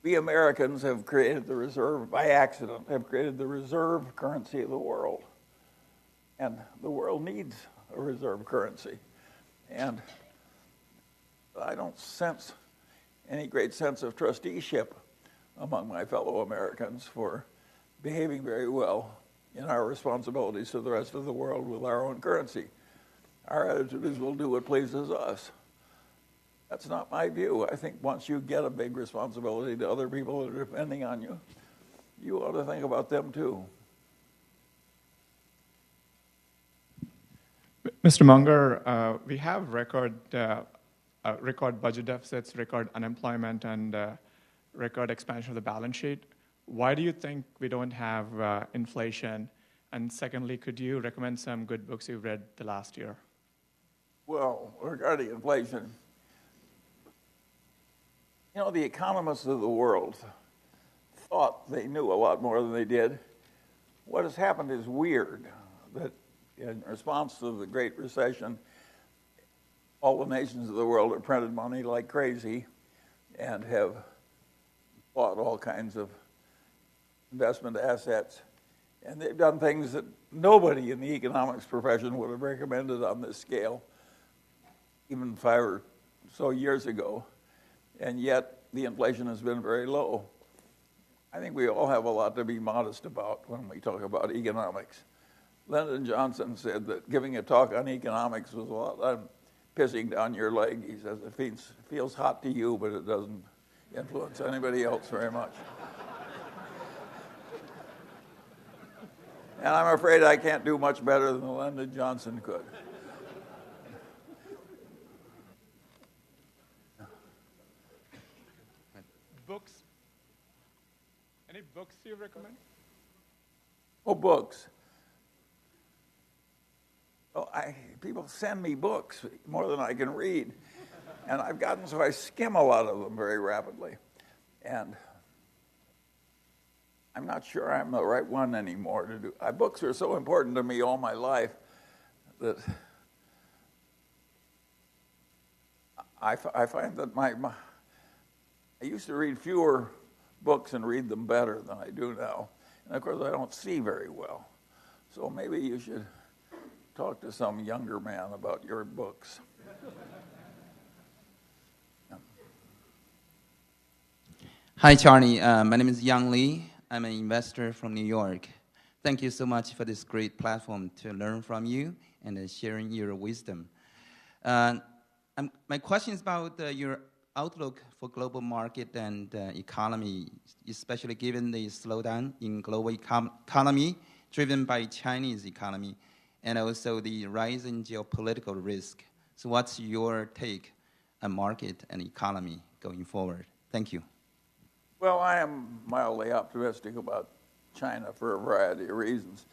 we Americans have created the reserve, by accident, have created the reserve currency of the world. And the world needs a reserve currency. And I don't sense any great sense of trusteeship among my fellow Americans for behaving very well in our responsibilities to the rest of the world with our own currency. Our attitude is we'll do what pleases us. That's not my view. I think once you get a big responsibility to other people that are depending on you, you ought to think about them too. Mr. Munger, we have record budget deficits, record unemployment, and record expansion of the balance sheet. Why do you think we don't have inflation? And secondly, could you recommend some good books you've read the last year? Well, regarding inflation, you know, the economists of the world thought they knew a lot more than they did. What has happened is weird, that in response to the Great Recession, all the nations of the world have printed money like crazy and have bought all kinds of investment assets. And they've done things that nobody in the economics profession would have recommended on this scale, even 5 or so years ago. And yet, the inflation has been very low. I think we all have a lot to be modest about when we talk about economics. Lyndon Johnson said that giving a talk on economics was a lot like pissing down your leg. He says it feels hot to you, but it doesn't influence anybody else very much. And I'm afraid I can't do much better than Lyndon Johnson could. Books? Any books you recommend? Oh, books. Well, people send me books more than I can read. And I've gotten so I skim a lot of them very rapidly. And I'm not sure I'm the right one anymore to do. Books are so important to me all my life that I find that I used to read fewer books and read them better than I do now. And of course, I don't see very well. So maybe you should talk to some younger man about your books. Hi, Charlie. My name is Yang Lee. I'm an investor from New York. Thank you so much for this great platform to learn from you and sharing your wisdom. My question is about your outlook for global market and economy, especially given the slowdown in global economy driven by Chinese economy and also the rise in geopolitical risk. So what's your take on market and economy going forward? Thank you. Well, I am mildly optimistic about China for a variety of reasons.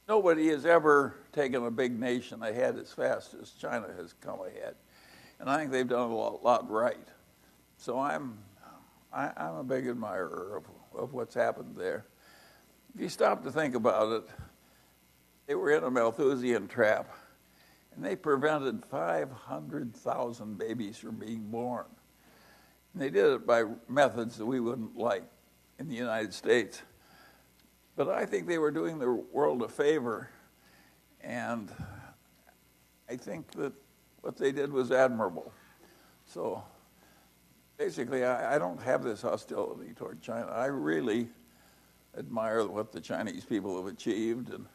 Nobody has ever taken a big nation ahead as fast as China has come ahead. And I think they've done a lot right. So I'm a big admirer of what's happened there. If you stop to think about it, they were in a Malthusian trap, and they prevented 500,000 babies from being born. And they did it by methods that we wouldn't like in the United States. But I think they were doing the world a favor, and I think that what they did was admirable. So basically, I don't have this hostility toward China. I really admire what the Chinese people have achieved, and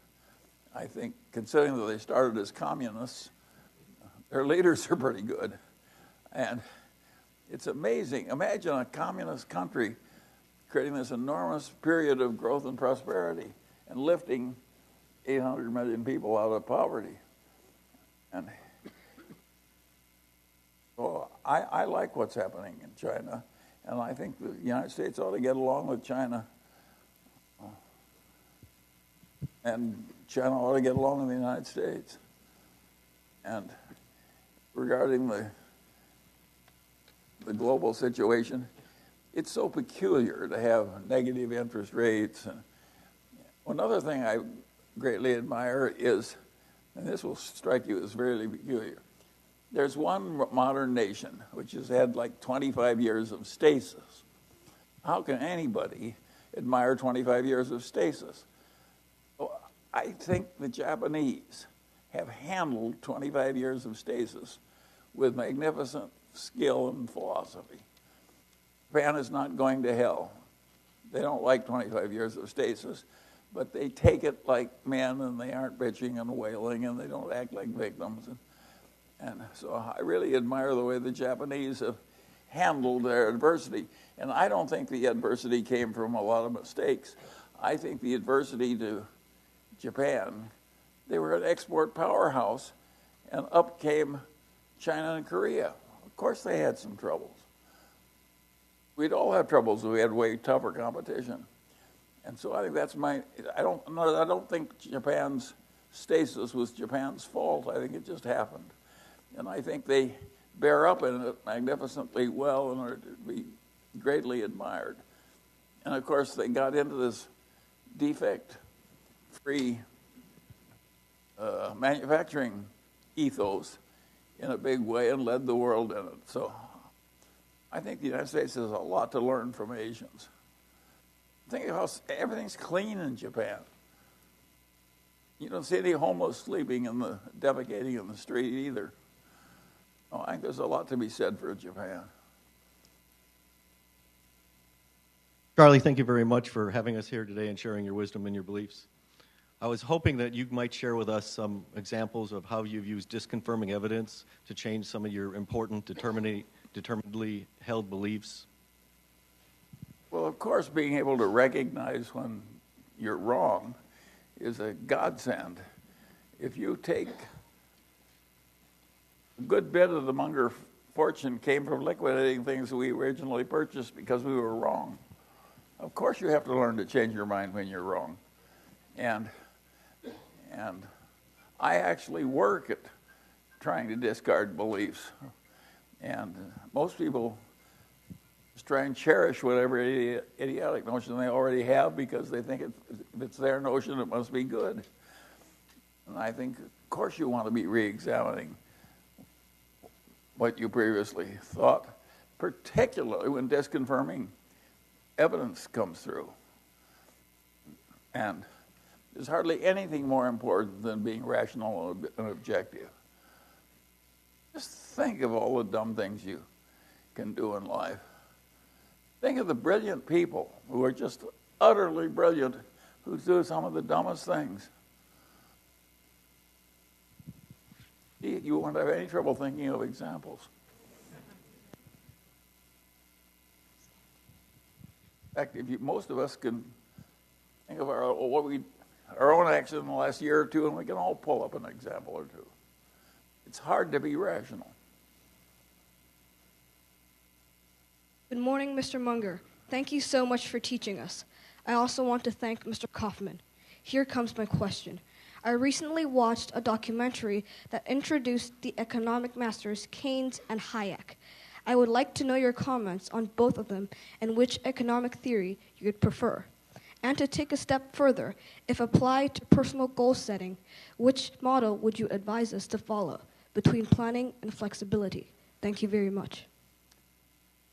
I think, considering that they started as communists, their leaders are pretty good. And it's amazing. Imagine a communist country creating this enormous period of growth and prosperity and lifting 800 million people out of poverty. And so I like what's happening in China, and I think the United States ought to get along with China, and China ought to get along with the United States. And regarding the global situation, it's so peculiar to have negative interest rates. And another thing I greatly admire is, and this will strike you as very peculiar, there's one modern nation which has had like 25 years of stasis. How can anybody admire 25 years of stasis? Well, I think the Japanese have handled 25 years of stasis with magnificent skill and philosophy. Japan is not going to hell. They don't like 25 years of stasis, but they take it like men, and they aren't bitching and wailing, and they don't act like victims. And so I really admire the way the Japanese have handled their adversity. And I don't think the adversity came from a lot of mistakes. I think the adversity to Japan, they were an export powerhouse, and up came China and Korea. Of course they had some troubles. We'd all have troubles if we had way tougher competition. And so I think that's I don't think Japan's stasis was Japan's fault. I think it just happened. And I think they bear up in it magnificently well in order to be greatly admired. And of course, they got into this defect-free manufacturing ethos in a big way and led the world in it. So I think the United States has a lot to learn from Asians. Think of how everything's clean in Japan. You don't see any homeless sleeping defecating in the street either. Oh, I think there's a lot to be said for Japan. Charlie, thank you very much for having us here today and sharing your wisdom and your beliefs. I was hoping that you might share with us some examples of how you've used disconfirming evidence to change some of your important, determinedly held beliefs. Well, of course, being able to recognize when you're wrong is a godsend. If you take a good bit of the Munger fortune came from liquidating things we originally purchased because we were wrong. Of course you have to learn to change your mind when you're wrong. And I actually work at trying to discard beliefs. And most people just try and cherish whatever idiotic notion they already have because they think if it's their notion, it must be good. And I think, of course, you want to be re-examining what you previously thought, particularly when disconfirming evidence comes through. And there's hardly anything more important than being rational and objective. Just think of all the dumb things you can do in life. Think of the brilliant people who are just utterly brilliant, who do some of the dumbest things. You won't have any trouble thinking of examples. In fact, most of us can think of our own action in the last year or two, and we can all pull up an example or two. It's hard to be rational. Good morning, Mr. Munger. Thank you so much for teaching us. I also want to thank Mr. Kaufman. Here comes my question. I recently watched a documentary that introduced the economic masters Keynes and Hayek. I would like to know your comments on both of them and which economic theory you would prefer. And to take a step further, if applied to personal goal setting, which model would you advise us to follow between planning and flexibility? Thank you very much.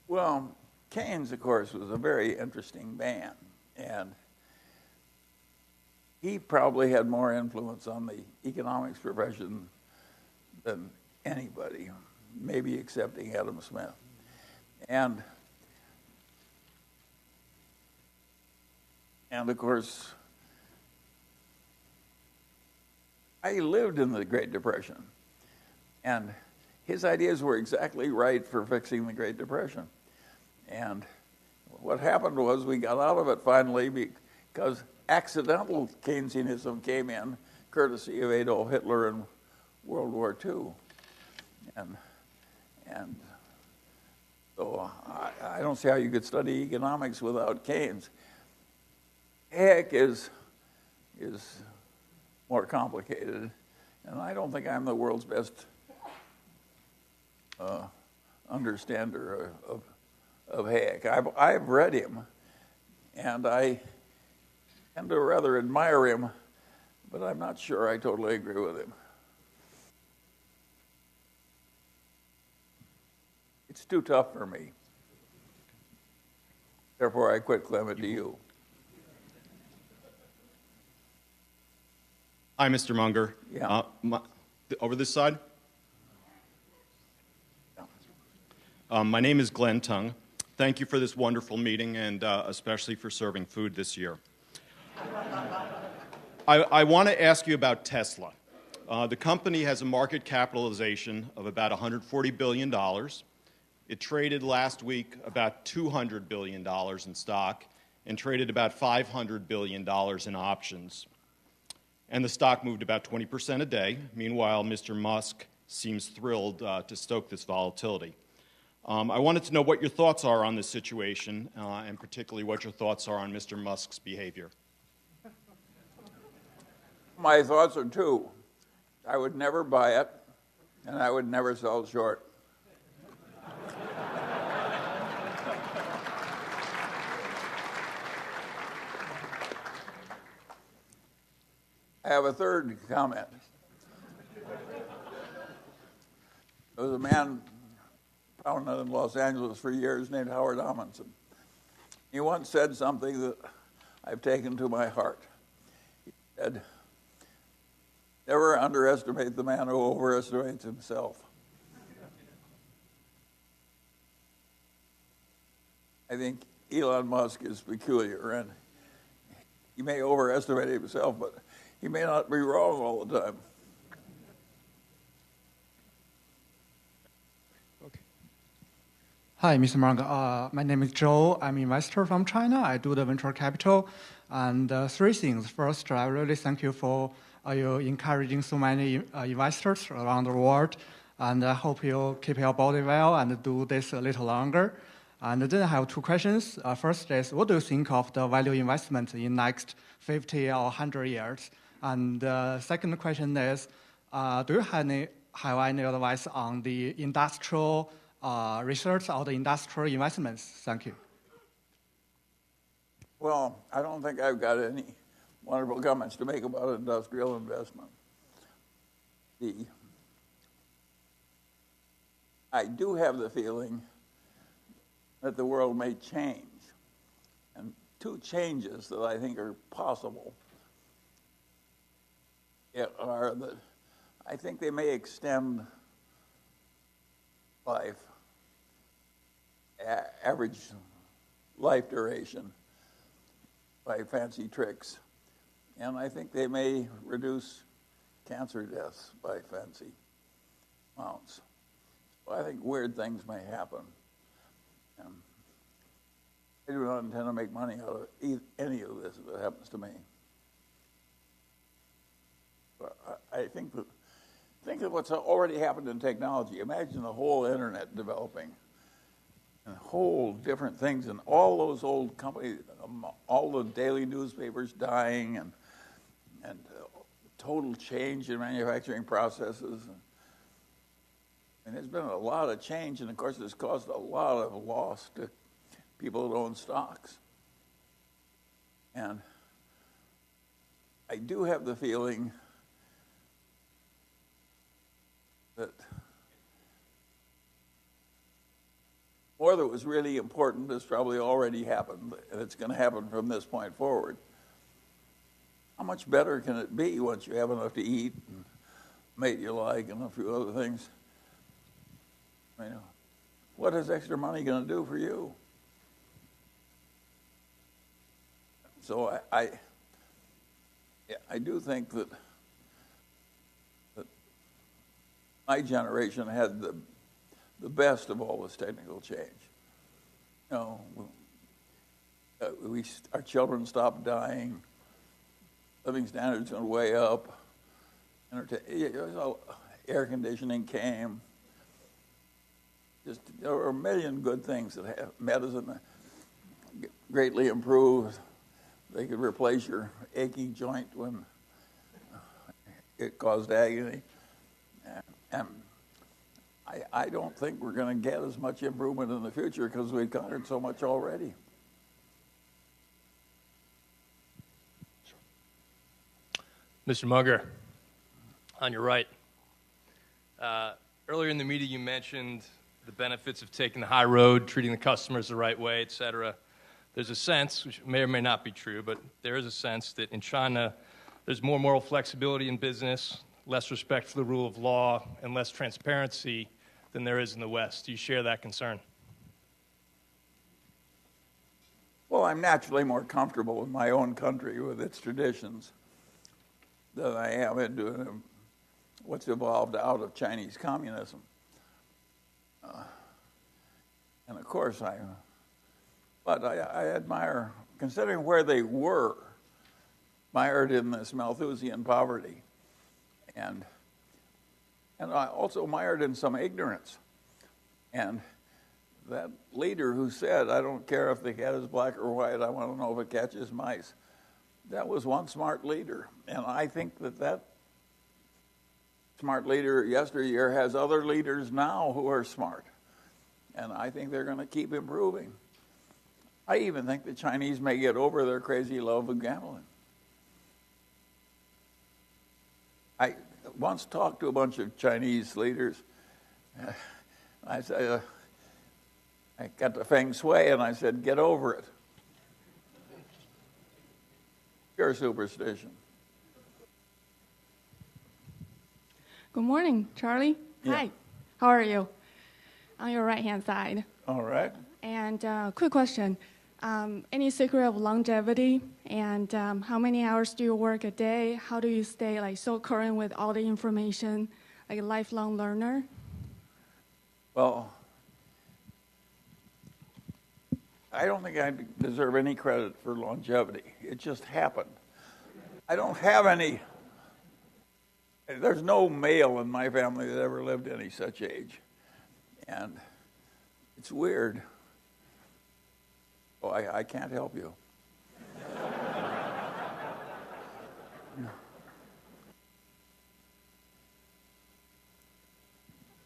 Well, Keynes, of course, was a very interesting man, and he probably had more influence on the economics profession than anybody, maybe excepting Adam Smith. And of course, I lived in the Great Depression, and his ideas were exactly right for fixing the Great Depression. And what happened was we got out of it finally because accidental Keynesianism came in, courtesy of Adolf Hitler in World War II. And so I don't see how you could study economics without Keynes. Hayek is more complicated, and I don't think I'm the world's best understander of Hayek. I've read him, and I tend to rather admire him, but I'm not sure I totally agree with him. It's too tough for me. Therefore, I quit Clement to you. Hi, Mr. Munger. Yeah. Over this side? My name is Glenn Tung. Thank you for this wonderful meeting and especially for serving food this year. I want to ask you about Tesla. The company has a market capitalization of about $140 billion. It traded last week about $200 billion in stock and traded about $500 billion in options. And the stock moved about 20% a day. Meanwhile, Mr. Musk seems thrilled to stoke this volatility. I wanted to know what your thoughts are on this situation, and particularly what your thoughts are on Mr. Musk's behavior. My thoughts are two. I would never buy it, and I would never sell short. I have a third comment. There was a man found in Los Angeles for years named Howard Amundsen. He once said something that I've taken to my heart. He said, "Never underestimate the man who overestimates himself." I think Elon Musk is peculiar, and he may overestimate himself, but he may not be wrong all the time. Hi, Mr. Munger. My name is Joe. I'm an investor from China. I do the venture capital. And three things. First, I really thank you for you encouraging so many investors around the world. And I hope you keep your body well and do this a little longer. And then I have two questions. First is, what do you think of the value investment in next 50 or 100 years? And second question is, do you have any advice on the industrial research or the industrial investments? Thank you. Well, I don't think I've got any wonderful comments to make about industrial investment. I do have the feeling that the world may change. And two changes that I think are possible are that I think they may extend life, average life duration by fancy tricks. And I think they may reduce cancer deaths by fancy amounts. So I think weird things may happen. And I do not intend to make money out of any of this if it happens to me. But I think that what's already happened in technology. Imagine the whole internet developing, and whole different things, and all those old companies, all the daily newspapers dying, and total change in manufacturing processes. And there's been a lot of change, and of course it's caused a lot of loss to people that own stocks. And I do have the feeling that more that was really important has probably already happened, and it's going to happen from this point forward. How much better can it be once you have enough to eat and mate you like and a few other things? You know, what is extra money going to do for you? So I do think that my generation had the best of all this technical change. You know, our children stopped dying, living standards went way up, air conditioning came. There were a million good things that have medicine greatly improved. They could replace your aching joint when it caused agony. And I don't think we're going to get as much improvement in the future because we've conquered so much already. Mr. Munger, on your right. Earlier in the meeting, you mentioned the benefits of taking the high road, treating the customers the right way, et cetera. There's a sense, which may or may not be true, but there is a sense that in China, there's more moral flexibility in business, less respect for the rule of law, and less transparency than there is in the West. Do you share that concern? Well, I'm naturally more comfortable in my own country with its traditions than I am in what's evolved out of Chinese communism. And of course, I admire, considering where they were, mired in this Malthusian poverty, and I also mired in some ignorance. And that leader who said, "I don't care if the cat is black or white, I want to know if it catches mice," that was one smart leader. And I think that smart leader yesteryear has other leaders now who are smart. And I think they're going to keep improving. I even think the Chinese may get over their crazy love of gambling. I once talked to a bunch of Chinese leaders. I said, I got the feng shui, and I said, "Get over it. Pure superstition." Good morning, Charlie. Yeah. Hi. How are you? On your right-hand side. All right. And quick question. Any secret of longevity? And how many hours do you work a day? How do you stay so current with all the information, like a lifelong learner? Well, I don't think I deserve any credit for longevity. It just happened. I don't have any. There's no male in my family that ever lived any such age. And it's weird. Oh, I can't help you.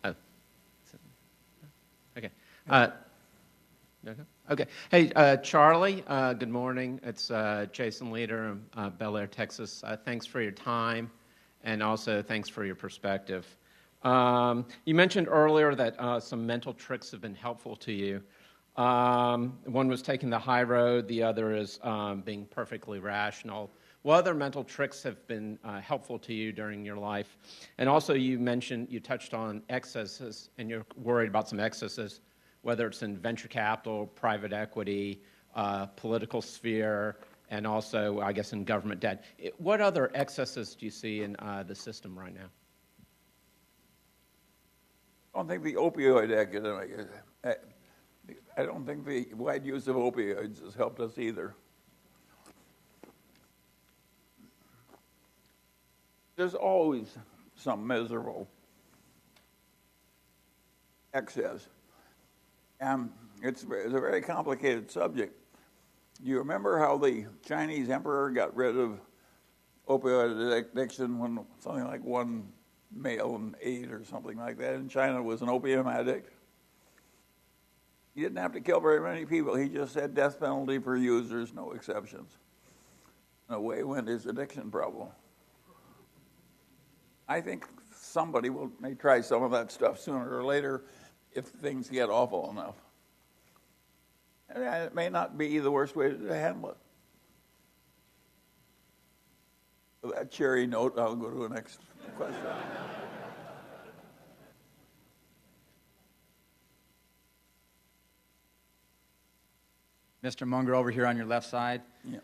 Oh. Okay. Okay. Hey, Charlie, good morning. It's Jason Leader in Bel Air, Texas. Thanks for your time, and also thanks for your perspective. You mentioned earlier that some mental tricks have been helpful to you. One was taking the high road. The other is being perfectly rational. What other mental tricks have been helpful to you during your life? And also you touched on excesses, and you're worried about some excesses, whether it's in venture capital, private equity, political sphere, and also, I guess, in government debt. What other excesses do you see in the system right now? I don't think the opioid epidemic, I don't think the wide use of opioids has helped us either. There's always some miserable excess. And it's a very complicated subject. You remember how the Chinese emperor got rid of opioid addiction when something like 1 male in 8 or something like that in China was an opium addict? He didn't have to kill very many people. He just said death penalty for users, no exceptions. And away went his addiction problem. I think somebody may try some of that stuff sooner or later if things get awful enough. And it may not be the worst way to handle it. With that cheery note, I'll go to the next question. Mr. Munger over here on your left side. Yeah.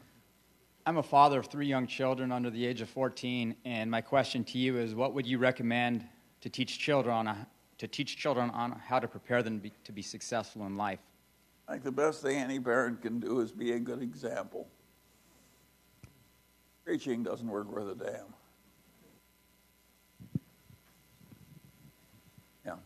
I'm a father of 3 young children under the age of 14, and my question to you is, what would you recommend to teach children on how to prepare them to be successful in life? I think the best thing any parent can do is be a good example. Preaching doesn't work worth a damn. Yeah.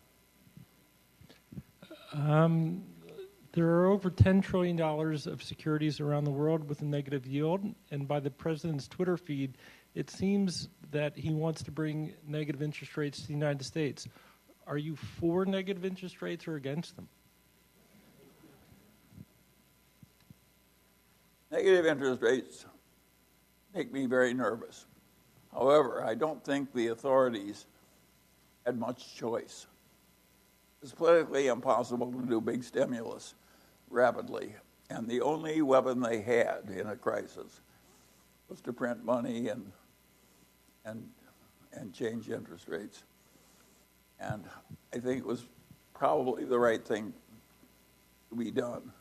There are over $10 trillion of securities around the world with a negative yield, and by the president's Twitter feed, it seems that he wants to bring negative interest rates to the United States. Are you for negative interest rates or against them? Negative interest rates make me very nervous. However, I don't think the authorities had much choice. It's politically impossible to do big stimulus rapidly, and the only weapon they had in a crisis was to print money and change interest rates. And I think it was probably the right thing to be done.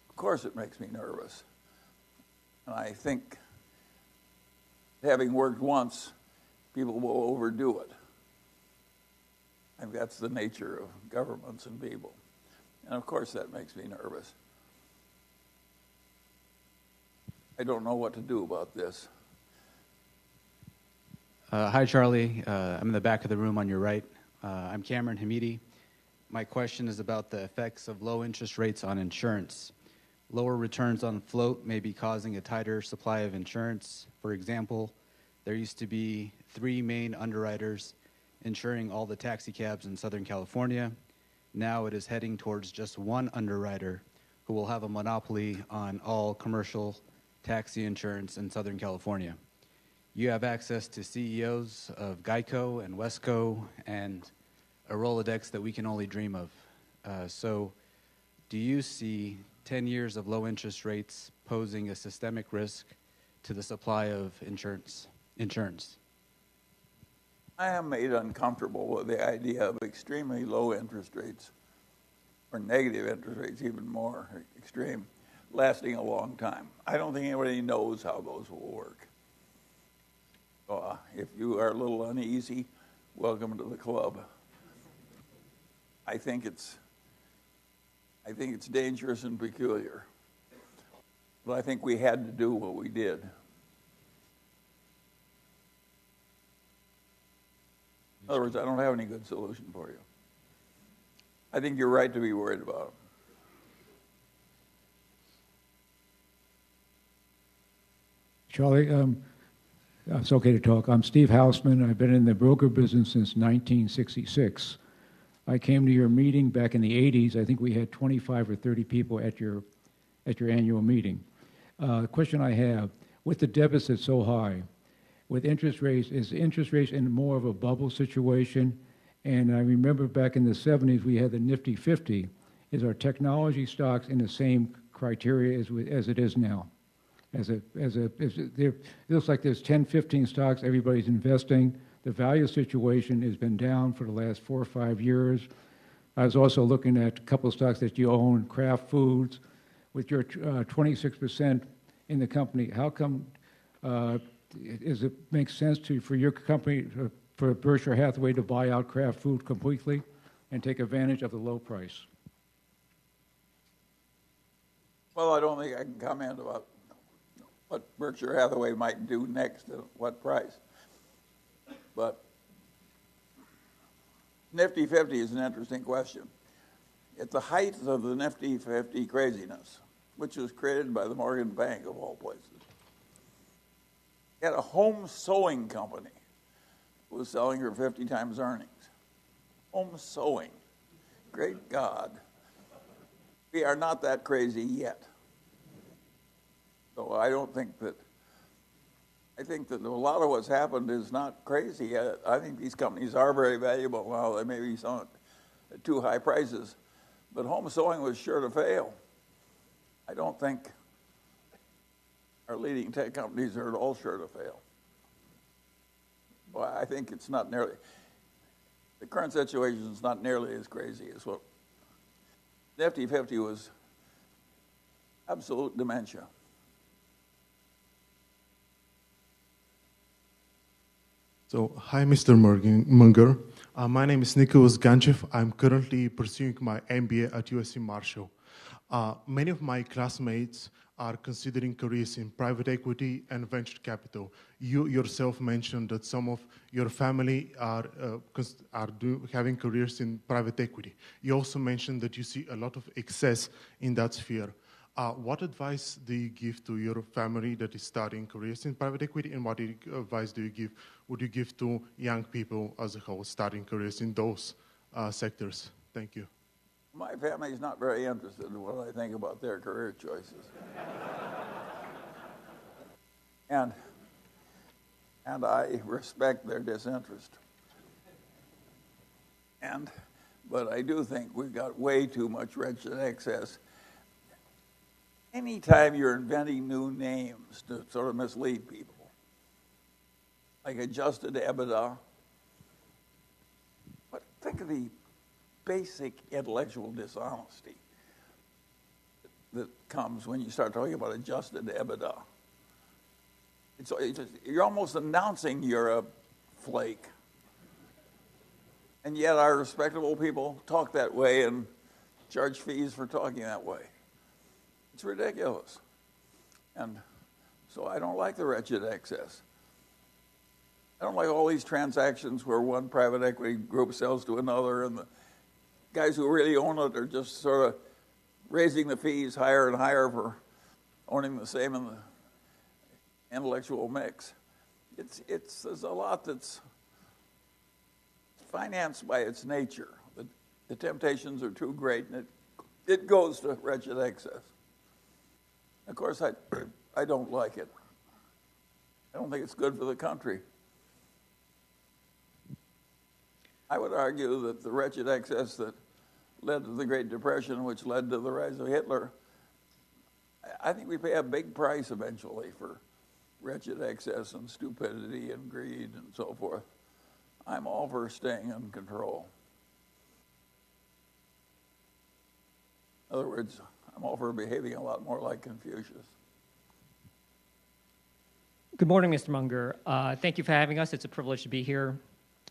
Of course it makes me nervous. And I think, having worked once, people will overdo it. I think that's the nature of governments and people. And of course that makes me nervous. I don't know what to do about this. Hi, Charlie. I'm in the back of the room on your right. I'm Cameron Hamidi. My question is about the effects of low interest rates on insurance. Lower returns on float may be causing a tighter supply of insurance. For example, there used to be 3 main underwriters insuring all the taxi cabs in Southern California. Now it is heading towards just 1 underwriter who will have a monopoly on all commercial taxi insurance in Southern California. You have access to CEOs of Geico and Wesco and a Rolodex that we can only dream of. So do you see 10 years of low interest rates posing a systemic risk to the supply of insurance? I am made uncomfortable with the idea of extremely low interest rates, or negative interest rates, even more extreme, lasting a long time. I don't think anybody knows how those will work. So, if you are a little uneasy, welcome to the club. I think it's dangerous and peculiar. But I think we had to do what we did. In other words, I don't have any good solution for you. I think you're right to be worried about them. Charlie, it's okay to talk. I'm Steve Hausman. I've been in the broker business since 1966. I came to your meeting back in the 80s. I think we had 25 or 30 people at your annual meeting. The question I have, with the deficit so high, with interest rates, is interest rates in more of a bubble situation? And I remember back in the 70s, we had the Nifty 50. Is our technology stocks in the same criteria as it is now? It looks like there's 10, 15 stocks everybody's investing. The value situation has been down for the last 4 or 5 years. I was also looking at a couple of stocks that you own, Kraft Foods, with your 26% in the company. How come does it make sense for your company, for Berkshire Hathaway, to buy out Kraft Food completely and take advantage of the low price? Well, I don't think I can comment about what Berkshire Hathaway might do next at what price. But Nifty 50 is an interesting question. At the height of the Nifty 50 craziness, which was created by the Morgan Bank of all places, you had a home sewing company who was selling her 50 times earnings. Home sewing. Great God. We are not that crazy yet. So I think that a lot of what's happened is not crazy. I think these companies are very valuable now. They may be selling at too high prices, but home sewing was sure to fail. I don't think our leading tech companies are at all sure to fail. Well, I think it's not nearly, the current situation is not nearly as crazy as what Nifty 50 was absolute dementia. So, hi, Mr. Munger. My name is Nicholas Ganchev. I'm currently pursuing my MBA at USC Marshall. Many of my classmates are considering careers in private equity and venture capital. You yourself mentioned that some of your family are having careers in private equity. You also mentioned that you see a lot of excess in that sphere. What advice do you give to your family that is starting careers in private equity, and what advice would you give to young people as a whole starting careers in those sectors? Thank you. My family is not very interested in what I think about their career choices. and I respect their disinterest. But I do think we've got way too much wretched excess. Anytime you're inventing new names to sort of mislead people, like adjusted EBITDA, but think of the basic intellectual dishonesty that comes when you start talking about adjusted EBITDA. You're almost announcing you're a flake. And yet our respectable people talk that way and charge fees for talking that way. It's ridiculous. And so I don't like the wretched excess. I don't like all these transactions where one private equity group sells to another and the guys who really own it are just sort of raising the fees higher and higher for owning the same in the intellectual mix. There's a lot that's financed by its nature. The temptations are too great and it goes to wretched excess. Of course, I don't like it. I don't think it's good for the country. I would argue that the wretched excess that led to the Great Depression, which led to the rise of Hitler, I think we pay a big price eventually for wretched excess and stupidity and greed and so forth. I'm all for staying in control. In other words, I'm all for behaving a lot more like Confucius. Good morning, Mr. Munger. Thank you for having us. It's a privilege to be here.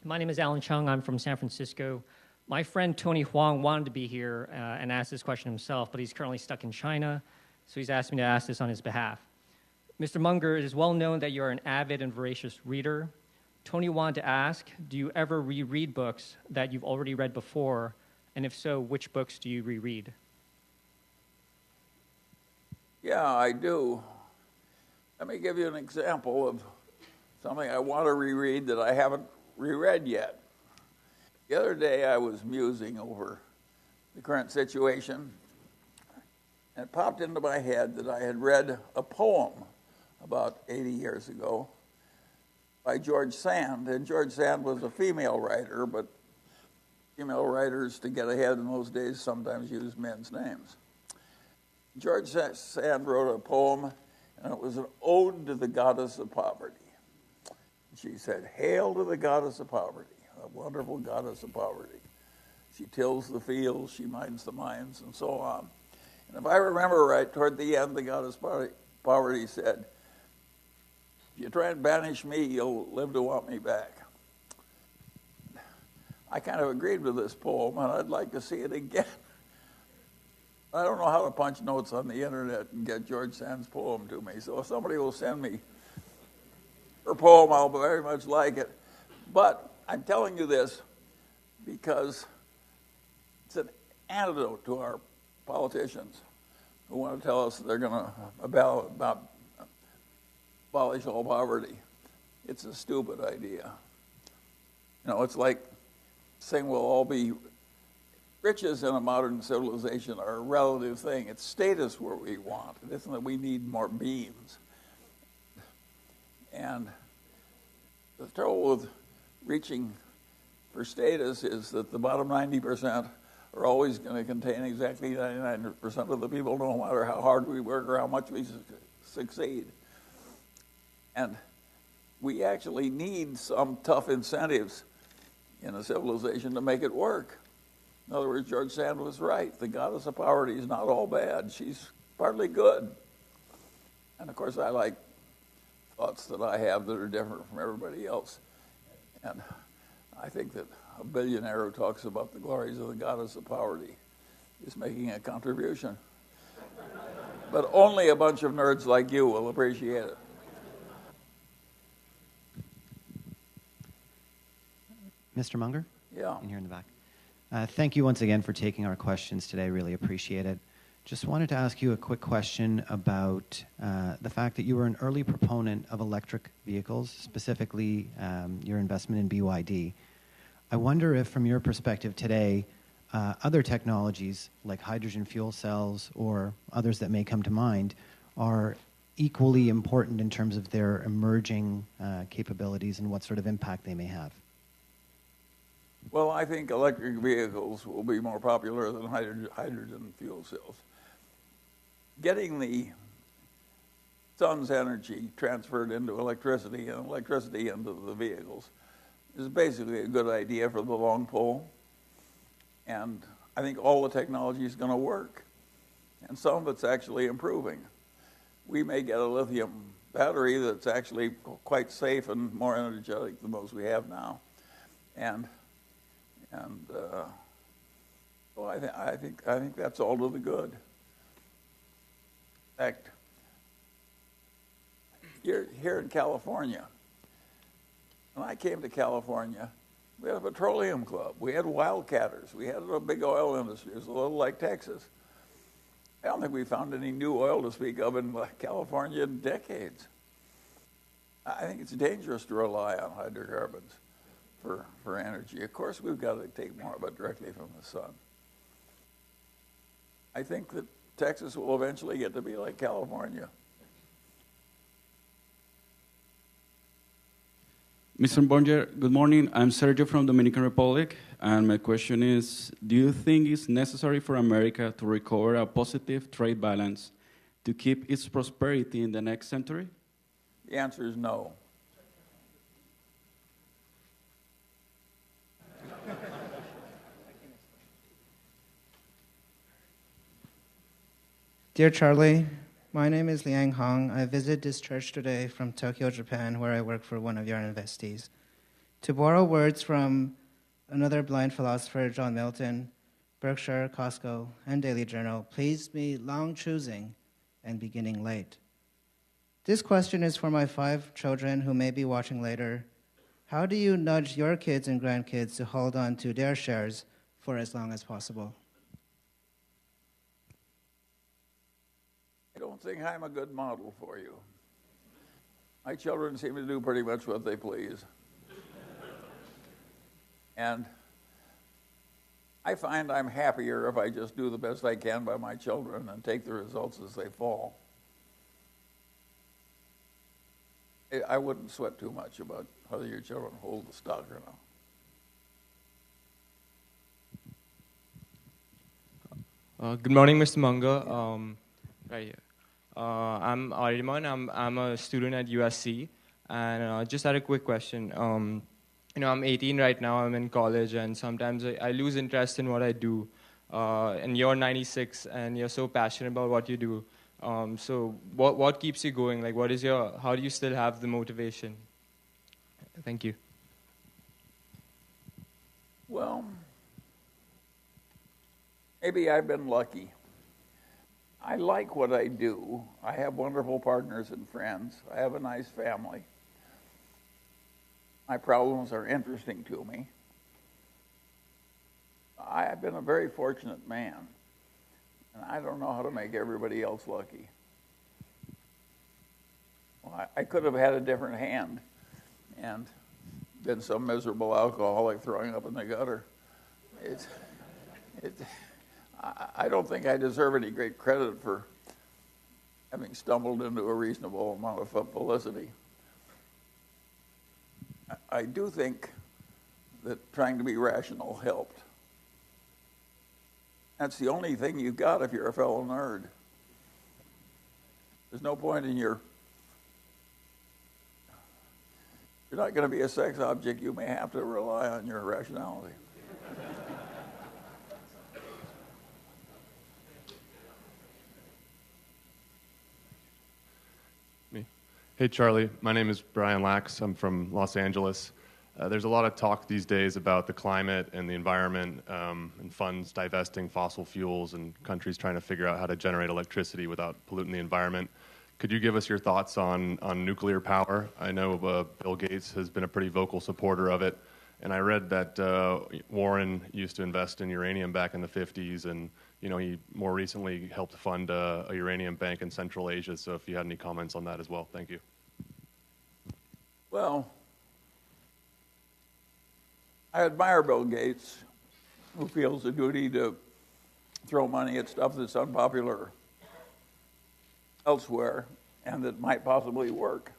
My name is Alan Chung. I'm from San Francisco. My friend Tony Huang wanted to be here and ask this question himself, but he's currently stuck in China, so he's asked me to ask this on his behalf. Mr. Munger, it is well known that you're an avid and voracious reader. Tony wanted to ask, do you ever reread books that you've already read before? And if so, which books do you reread? Yeah, I do. Let me give you an example of something I want to reread that I haven't reread yet. The other day I was musing over the current situation, and it popped into my head that I had read a poem about 80 years ago by George Sand, and George Sand was a female writer, but female writers, to get ahead in those days, sometimes used men's names. George Sand wrote a poem, and it was an ode to the goddess of poverty. She said, "Hail to the goddess of poverty, a wonderful goddess of poverty. She tills the fields, she minds the mines," and so on. And if I remember right, toward the end, the goddess of poverty said, "If you try and banish me, you'll live to want me back." I kind of agreed with this poem, and I'd like to see it again. I don't know how to punch notes on the internet and get George Sand's poem to me, so if somebody will send me her poem, I'll very much like it. But I'm telling you this because it's an antidote to our politicians who want to tell us they're going to abolish all poverty. It's a stupid idea. You know, it's like saying we'll all be... Riches in a modern civilization are a relative thing. It's status where we want. It isn't that we need more beans. And the trouble with reaching for status is that the bottom 90% are always going to contain exactly 99% of the people, no matter how hard we work or how much we succeed. And we actually need some tough incentives in a civilization to make it work. In other words, George Sand was right. The goddess of poverty is not all bad. She's partly good. And of course, I like thoughts that I have that are different from everybody else. And I think that a billionaire who talks about the glories of the goddess of poverty is making a contribution. But only a bunch of nerds like you will appreciate it. Mr. Munger? Yeah. In here in the back. Thank you once again for taking our questions today. Really appreciate it. Just wanted to ask you a quick question about the fact that you were an early proponent of electric vehicles, specifically your investment in BYD. I wonder if, from your perspective today, other technologies like hydrogen fuel cells or others that may come to mind are equally important in terms of their emerging capabilities and what sort of impact they may have. Well, I think electric vehicles will be more popular than hydrogen fuel cells. Getting the sun's energy transferred into electricity and electricity into the vehicles is basically a good idea for the long pole. And I think all the technology is going to work. And some of it's actually improving. We may get a lithium battery that's actually quite safe and more energetic than those we have now. Well, I think that's all to the good. In fact, here in California, when I came to California, we had a petroleum club. We had wildcatters. We had a big oil industry. It was a little like Texas. I don't think we found any new oil to speak of in California in decades. I think it's dangerous to rely on hydrocarbons for energy. Of course, we've got to take more of it directly from the sun. I think that Texas will eventually get to be like California. Mr. Bonger, good morning. I'm Sergio from Dominican Republic, and my question is, do you think it's necessary for America to recover a positive trade balance to keep its prosperity in the next century? The answer is no. Dear Charlie, my name is Liang Hong. I visit this church today from Tokyo, Japan, where I work for one of your investees. To borrow words from another blind philosopher, John Milton, Berkshire, Costco, and Daily Journal, please be long choosing and beginning late. This question is for my 5 children who may be watching later. How do you nudge your kids and grandkids to hold on to their shares for as long as possible? I don't think I'm a good model for you. My children seem to do pretty much what they please. And I find I'm happier if I just do the best I can by my children and take the results as they fall. I wouldn't sweat too much about whether your children hold the stock or not. Good morning, Mr. Munger. Right here. I'm Ariman. I'm a student at USC, and just had a quick question. I'm 18 right now. I'm in college, and sometimes I lose interest in what I do. And you're 96, and you're so passionate about what you do. So what keeps you going? Like, how do you still have the motivation? Thank you. Well, maybe I've been lucky. I like what I do. I have wonderful partners and friends. I have a nice family. My problems are interesting to me. I have been a very fortunate man, and I don't know how to make everybody else lucky. Well, I could have had a different hand and been some miserable alcoholic throwing up in the gutter. I don't think I deserve any great credit for having stumbled into a reasonable amount of publicity. I do think that trying to be rational helped. That's the only thing you've got if you're a fellow nerd. There's no point in you're not going to be a sex object. You may have to rely on your rationality. Hey, Charlie. My name is Brian Lax. I'm from Los Angeles. There's a lot of talk these days about the climate and the environment and funds divesting fossil fuels and countries trying to figure out how to generate electricity without polluting the environment. Could you give us your thoughts on nuclear power? I know Bill Gates has been a pretty vocal supporter of it. And I read that Warren used to invest in uranium back in the 50s, and he more recently helped fund a uranium bank in Central Asia. So if you had any comments on that as well, thank you. Well, I admire Bill Gates, who feels a duty to throw money at stuff that's unpopular elsewhere and that might possibly work.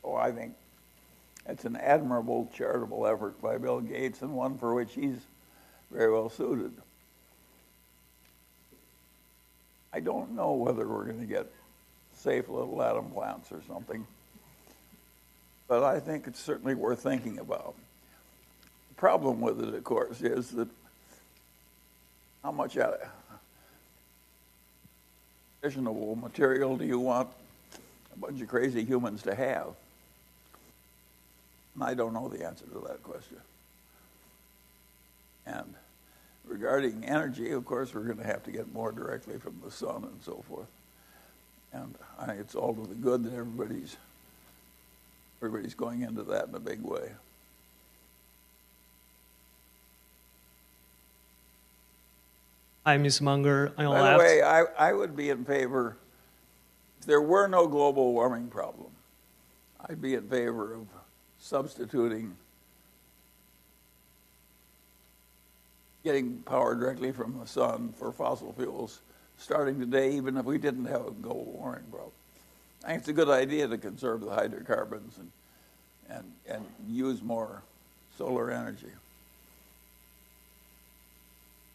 So I think it's an admirable charitable effort by Bill Gates, and one for which he's very well suited. I don't know whether we're going to get safe little atom plants or something, but I think it's certainly worth thinking about. The problem with it, of course, is that how much fissionable material do you want a bunch of crazy humans to have? And I don't know the answer to that question. And regarding energy, of course, we're going to have to get more directly from the sun and so forth. And I think it's all to the good that everybody's going into that in a big way. Hi, Ms. Munger. On your By left. the way, I would be in favor, if there were no global warming problem, I'd be in favor of substituting getting power directly from the sun for fossil fuels starting today, even if we didn't have a global warming problem. I think it's a good idea to conserve the hydrocarbons and use more solar energy.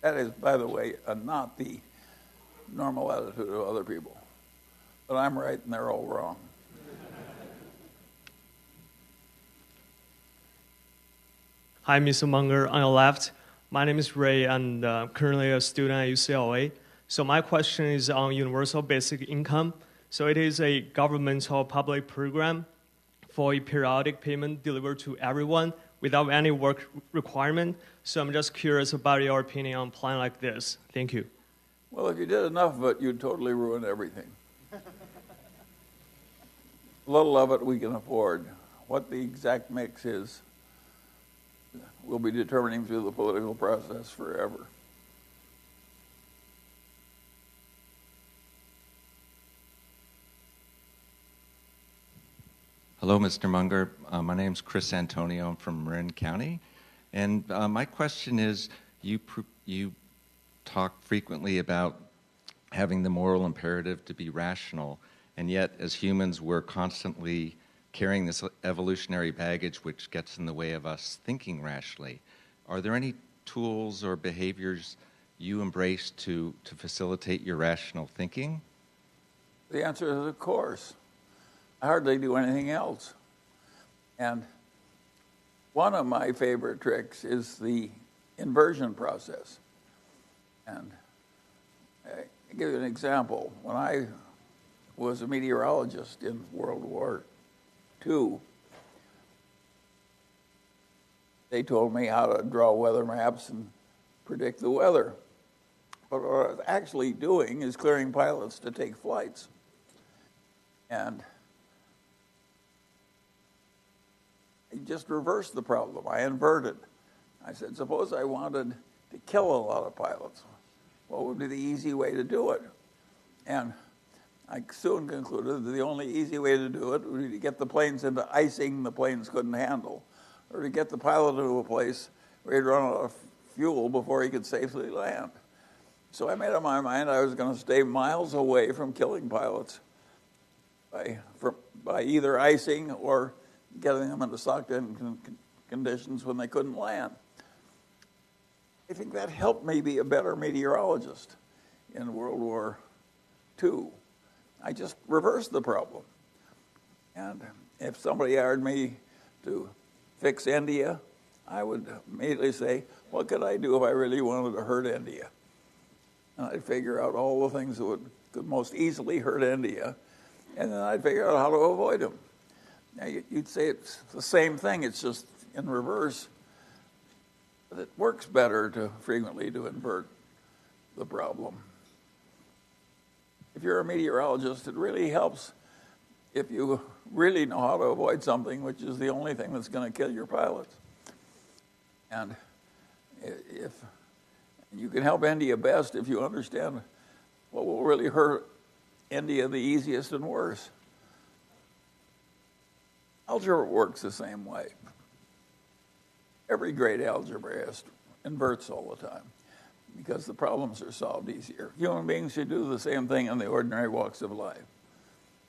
That is, by the way, not the normal attitude of other people. But I'm right and they're all wrong. Hi, Mr. Munger. On your left. My name is Ray, and currently a student at UCLA. So my question is on universal basic income. So it is a governmental public program for a periodic payment delivered to everyone without any work requirement. So I'm just curious about your opinion on a plan like this. Thank you. Well, if you did enough of it, you'd totally ruin everything. A little of it we can afford. What the exact mix is, we'll be determining through the political process forever. Hello, Mr. Munger. My name's Chris Antonio. I'm from Marin County. And my question is, you talk frequently about having the moral imperative to be rational, and yet as humans we're constantly carrying this evolutionary baggage which gets in the way of us thinking rationally. Are there any tools or behaviors you embrace to facilitate your rational thinking? The answer is, of course. I hardly do anything else. And one of my favorite tricks is the inversion process. And I'll give you an example. When I was a meteorologist in World War II, they told me how to draw weather maps and predict the weather. But what I was actually doing is clearing pilots to take flights. And I just reversed the problem. I inverted. I said, suppose I wanted to kill a lot of pilots. What would be the easy way to do it? And I soon concluded that the only easy way to do it would be to get the planes into icing the planes couldn't handle, or to get the pilot to a place where he'd run out of fuel before he could safely land. So I made up my mind I was going to stay miles away from killing pilots by either icing or getting them into socked-in conditions when they couldn't land. I think that helped me be a better meteorologist in World War II. I just reversed the problem. And if somebody hired me to fix India, I would immediately say, what could I do if I really wanted to hurt India? And I'd figure out all the things that could most easily hurt India and then I'd figure out how to avoid them. Now, you'd say it's the same thing, it's just in reverse. But it works better frequently to invert the problem. If you're a meteorologist, it really helps if you really know how to avoid something, which is the only thing that's going to kill your pilots. And if you can help India best if you understand what will really hurt India the easiest and worst. Algebra works the same way. Every great algebraist inverts all the time because the problems are solved easier. Human beings should do the same thing in the ordinary walks of life.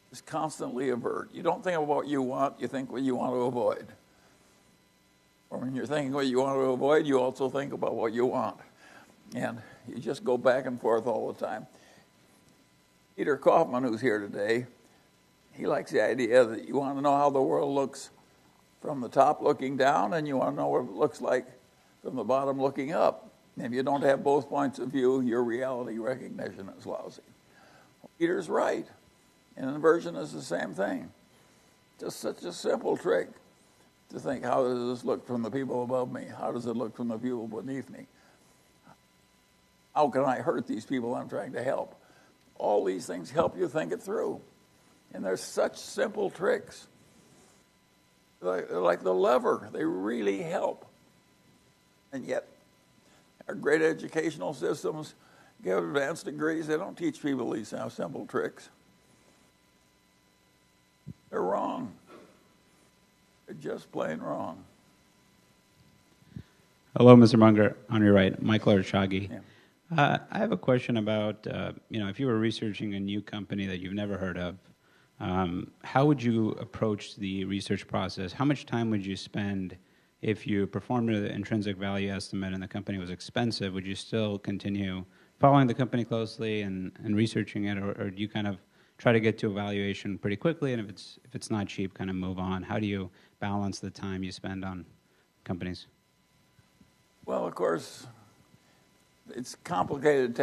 Just constantly avert. You don't think of what you want, you think what you want to avoid. Or when you're thinking what you want to avoid, you also think about what you want. And you just go back and forth all the time. Peter Kaufman, who's here today, he likes the idea that you want to know how the world looks from the top looking down, and you want to know what it looks like from the bottom looking up. And if you don't have both points of view, your reality recognition is lousy. Peter's right. And inversion is the same thing. Just such a simple trick to think, how does this look from the people above me? How does it look from the people beneath me? How can I hurt these people I'm trying to help? All these things help you think it through. And they're such simple tricks. They're like the lever. They really help. And yet, our great educational systems give advanced degrees. They don't teach people these simple tricks. They're wrong. They're just plain wrong. Hello, Mr. Munger. On your right, Michael Archagi. Yeah. I have a question about, if you were researching a new company that you've never heard of, how would you approach the research process? How much time would you spend if you performed an intrinsic value estimate and the company was expensive? Would you still continue following the company closely and researching it, or do you kind of try to get to evaluation pretty quickly, and if it's not cheap, kind of move on? How do you balance the time you spend on companies? Well, of course, it's complicated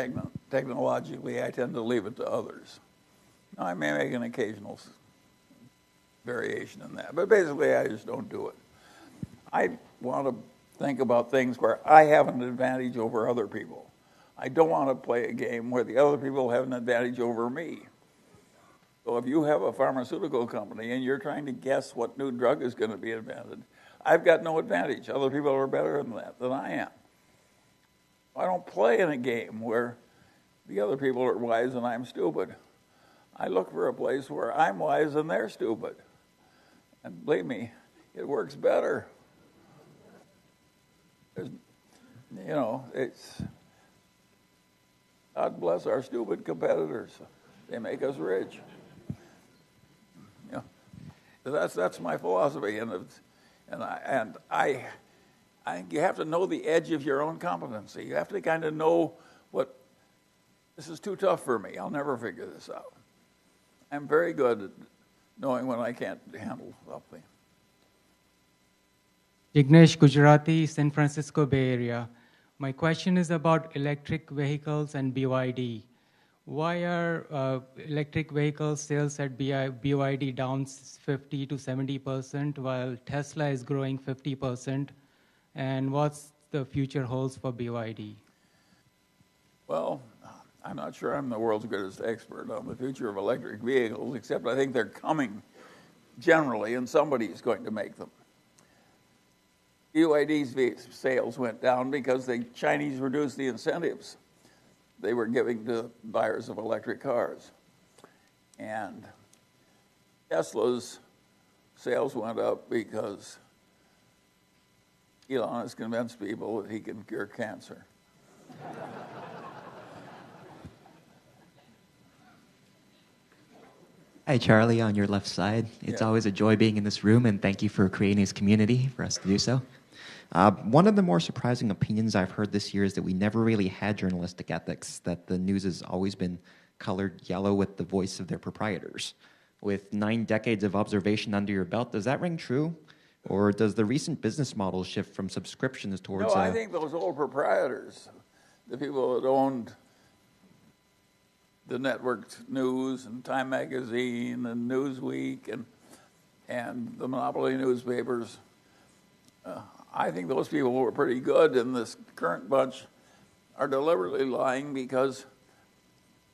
technologically. I tend to leave it to others. Now, I may make an occasional variation in that, but basically I just don't do it. I want to think about things where I have an advantage over other people. I don't want to play a game where the other people have an advantage over me. So if you have a pharmaceutical company and you're trying to guess what new drug is going to be invented, I've got no advantage. Other people are better than I am. I don't play in a game where the other people are wise and I'm stupid. I look for a place where I'm wise and they're stupid. And believe me, it works better. It's God bless our stupid competitors. They make us rich. That's my philosophy, and I think you have to know the edge of your own competency. You have to kind of know this is too tough for me. I'll never figure this out. I'm very good at knowing when I can't handle something. Jignesh Gujarati, San Francisco Bay Area. My question is about electric vehicles and BYD. Why are electric vehicle sales at BYD down 50 to 70% while Tesla is growing 50%? And what's the future holds for BYD? Well, I'm not sure I'm the world's greatest expert on the future of electric vehicles, except I think they're coming generally, and somebody's going to make them. BYD's sales went down because the Chinese reduced the incentives they were giving to buyers of electric cars. And Tesla's sales went up because Elon has convinced people that he can cure cancer. Hi, Charlie, on your left side. It's always a joy being in this room, and thank you for creating this community for us to do so. One of the more surprising opinions I've heard this year is that we never really had journalistic ethics, that the news has always been colored yellow with the voice of their proprietors. With 9 decades of observation under your belt, does that ring true? Or does the recent business model shift from subscriptions towards... No, I think those old proprietors, the people that owned the networked news and Time Magazine and Newsweek and the monopoly newspapers. I think those people were pretty good, and this current bunch are deliberately lying because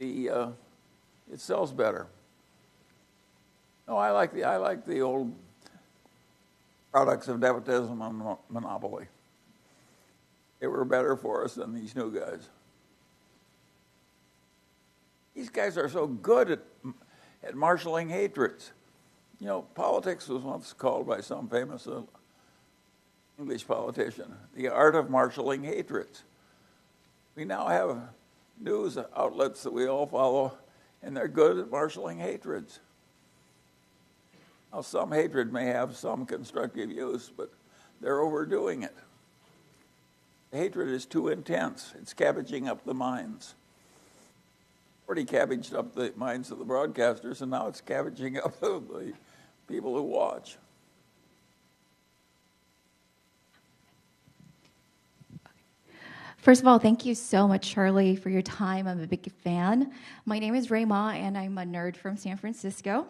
it sells better. No, I like the old products of nepotism and monopoly. They were better for us than these new guys. These guys are so good at marshaling hatreds. You know, politics was once called by some famous English politician the art of marshaling hatreds. We now have news outlets that we all follow, and they're good at marshaling hatreds. Now, some hatred may have some constructive use, but they're overdoing it. The hatred is too intense. It's cabbaging up the minds. Already cabbaged up the minds of the broadcasters, and now it's cabbaging up the people who watch. First of all, thank you so much, Charlie, for your time. I'm a big fan. My name is Ray Ma, and I'm a nerd from San Francisco.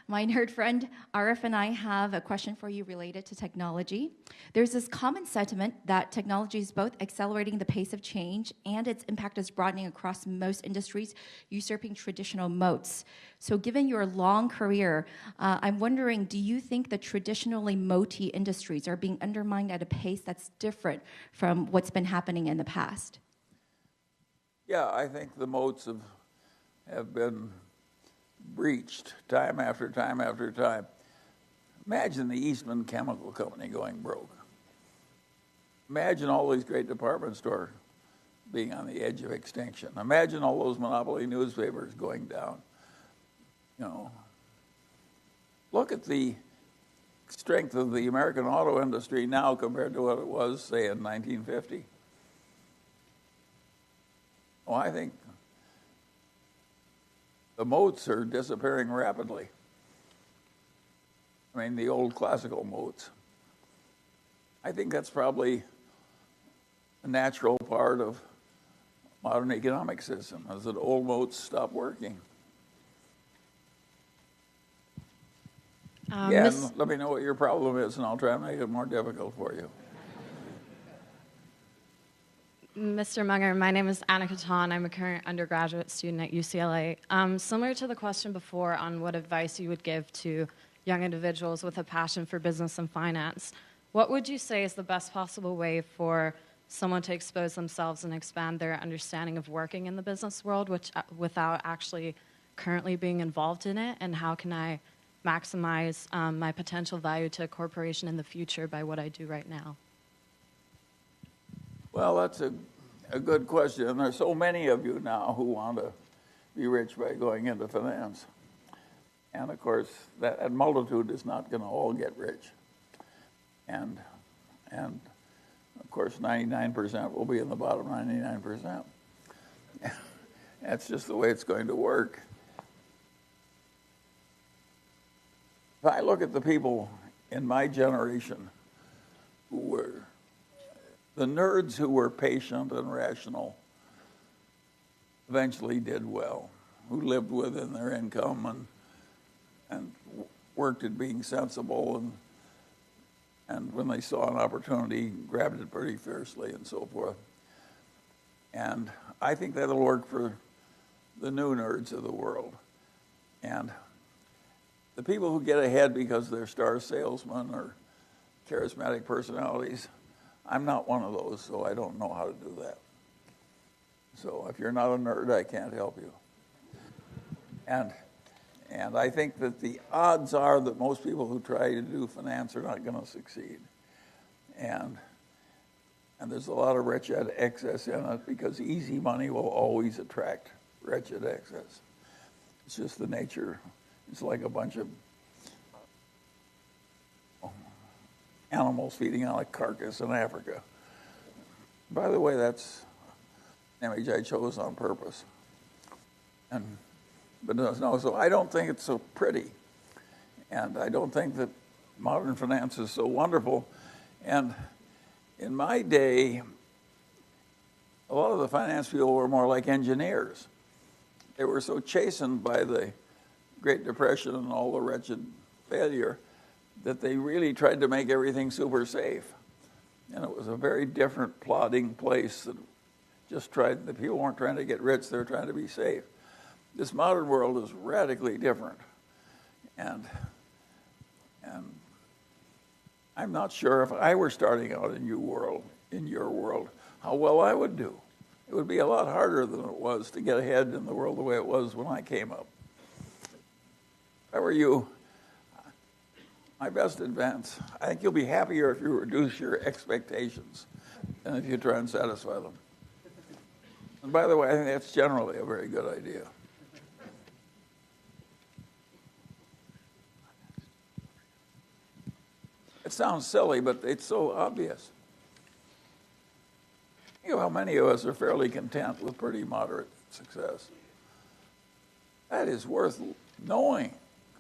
My nerd friend Arif and I have a question for you related to technology. There's this common sentiment that technology is both accelerating the pace of change and its impact is broadening across most industries, usurping traditional moats. So given your long career, I'm wondering, do you think the traditionally moaty industries are being undermined at a pace that's different from what's been happening in the past? Yeah, I think the moats have been breached time after time after time. Imagine the Eastman Chemical Company going broke. Imagine all these great department stores being on the edge of extinction. Imagine all those monopoly newspapers going down. You know, look at the strength of the American auto industry now compared to what it was, say, in 1950. Well, I think the moats are disappearing rapidly. I mean, the old classical moats. I think that's probably a natural part of modern economic system, as that old moats stop working. And let me know what your problem is, and I'll try and make it more difficult for you. Mr. Munger, my name is Anna Catan. I'm a current undergraduate student at UCLA. Similar to the question before on what advice you would give to young individuals with a passion for business and finance, what would you say is the best possible way for someone to expose themselves and expand their understanding of working in the business world without actually currently being involved in it? And how can I maximize my potential value to a corporation in the future by what I do right now? Well, that's a good question. And there's so many of you now who want to be rich by going into finance. And, of course, that multitude is not going to all get rich. And of course, 99% will be in the bottom 99%. That's just the way it's going to work. If I look at the people in my generation who were the nerds who were patient and rational eventually did well, who lived within their income and worked at being sensible, and when they saw an opportunity, grabbed it pretty fiercely and so forth. And I think that'll work for the new nerds of the world. And the people who get ahead because they're star salesmen or charismatic personalities, I'm not one of those, so I don't know how to do that. So if you're not a nerd, I can't help you. And I think that the odds are that most people who try to do finance are not going to succeed. And there's a lot of wretched excess in it because easy money will always attract wretched excess. It's just the nature. It's like a bunch of animals feeding on a carcass in Africa. By the way, that's an image I chose on purpose. But no, so I don't think it's so pretty. And I don't think that modern finance is so wonderful. And in my day, a lot of the finance people were more like engineers. they were so chastened by the Great Depression and all the wretched failure that they really tried to make everything super safe. And it was a very different, plodding place that the people weren't trying to get rich, they were trying to be safe. This modern world is radically different. And I'm not sure if I were starting out in your world, how well I would do. It would be a lot harder than it was to get ahead in the world the way it was when I came up. If I were you, my best advance, I think you'll be happier if you reduce your expectations than if you try and satisfy them. And by the way, I think that's generally a very good idea. It sounds silly, but it's so obvious. You know how many of us are fairly content with pretty moderate success? That is worth knowing,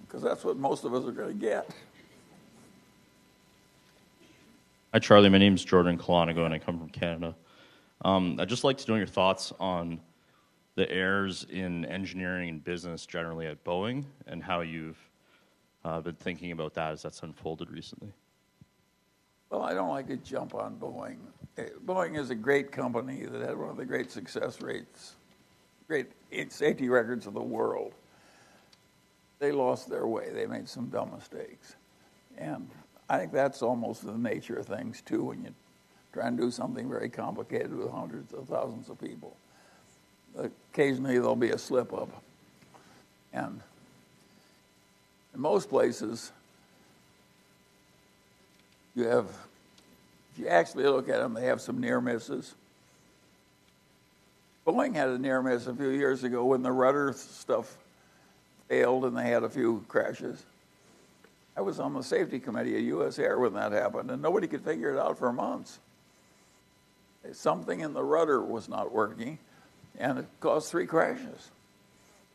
because that's what most of us are going to get. Hi, Charlie. My name's Jordan Kalanigo, and I come from Canada. I'd just like to know your thoughts on the errors in engineering and business generally at Boeing and how you've been thinking about that as that's unfolded recently. Well, I don't like to jump on Boeing. Boeing is a great company that had one of the great success rates, great safety records of the world. They lost their way. They made some dumb mistakes. And I think that's almost the nature of things, too, when you try and do something very complicated with hundreds of thousands of people. Occasionally, there'll be a slip-up. And in most places, if you actually look at them, they have some near misses. Boeing had a near miss a few years ago when the rudder stuff failed and they had a few crashes. I was on the safety committee at U.S. Air when that happened, and nobody could figure it out for months. Something in the rudder was not working, and it caused 3 crashes.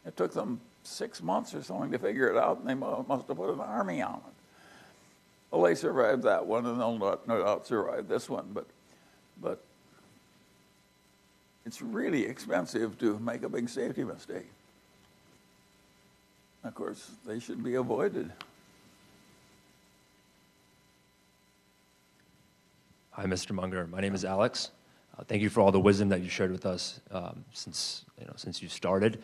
It took them 6 months or something to figure it out, and they must have put an army on it. Well, they survived that one, and they'll no doubt survive this one. But it's really expensive to make a big safety mistake. Of course, they should be avoided. Hi, Mr. Munger. My name is Alex. Thank you for all the wisdom that you shared with us since you started.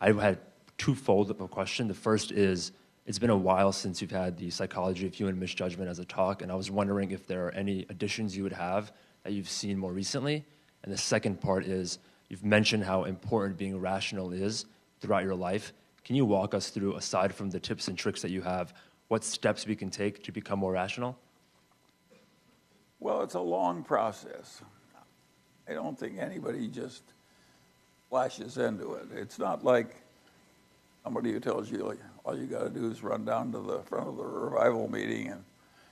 I had twofold of a question. The first is, it's been a while since you've had the psychology of human misjudgment as a talk, and I was wondering if there are any additions you would have that you've seen more recently. And the second part is, you've mentioned how important being rational is throughout your life. Can you walk us through, aside from the tips and tricks that you have, what steps we can take to become more rational? Well, it's a long process. I don't think anybody just flashes into it. It's not like somebody who tells you, like, all you got to do is run down to the front of the revival meeting and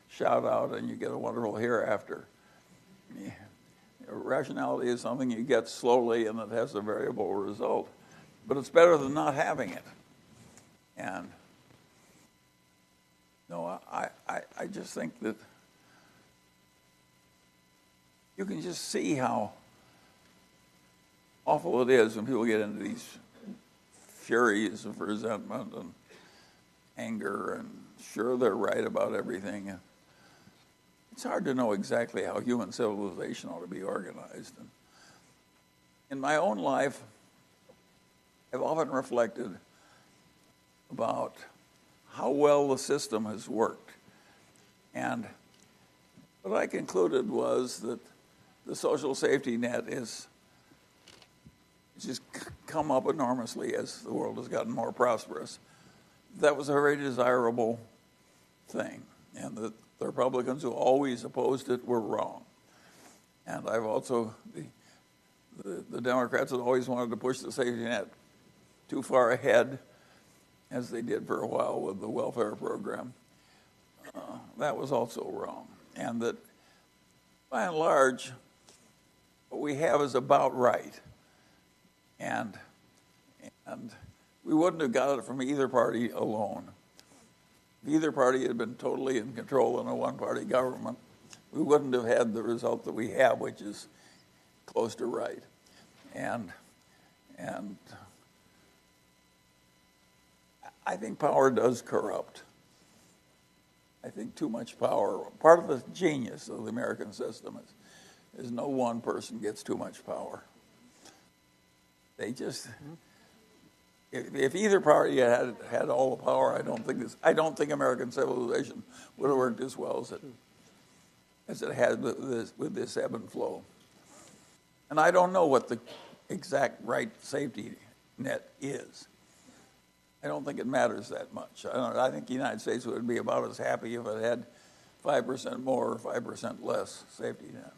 shout out and you get a wonderful hereafter. Yeah. Rationality is something you get slowly and it has a variable result. But it's better than not having it. And no, I just think that you can just see how awful it is when people get into these furies of resentment and anger, and sure they're right about everything. And it's hard to know exactly how human civilization ought to be organized. And in my own life, I've often reflected about how well the system has worked. And what I concluded was that the social safety net is just come up enormously as the world has gotten more prosperous. That was a very desirable thing, and the Republicans who always opposed it were wrong. And I've also, the Democrats had always wanted to push the safety net too far ahead, as they did for a while with the welfare program. That was also wrong. And that, by and large, what we have is about right. And we wouldn't have got it from either party alone. If either party had been totally in control in a one-party government, we wouldn't have had the result that we have, which is close to right. And I think power does corrupt. I think too much power, part of the genius of the American system is no one person gets too much power. They just, if either party had all the power, I don't think American civilization would have worked as well as it has with this ebb and flow. And I don't know what the exact right safety net is. I don't think it matters that much. I think the United States would be about as happy if it had 5% more or 5% less safety net.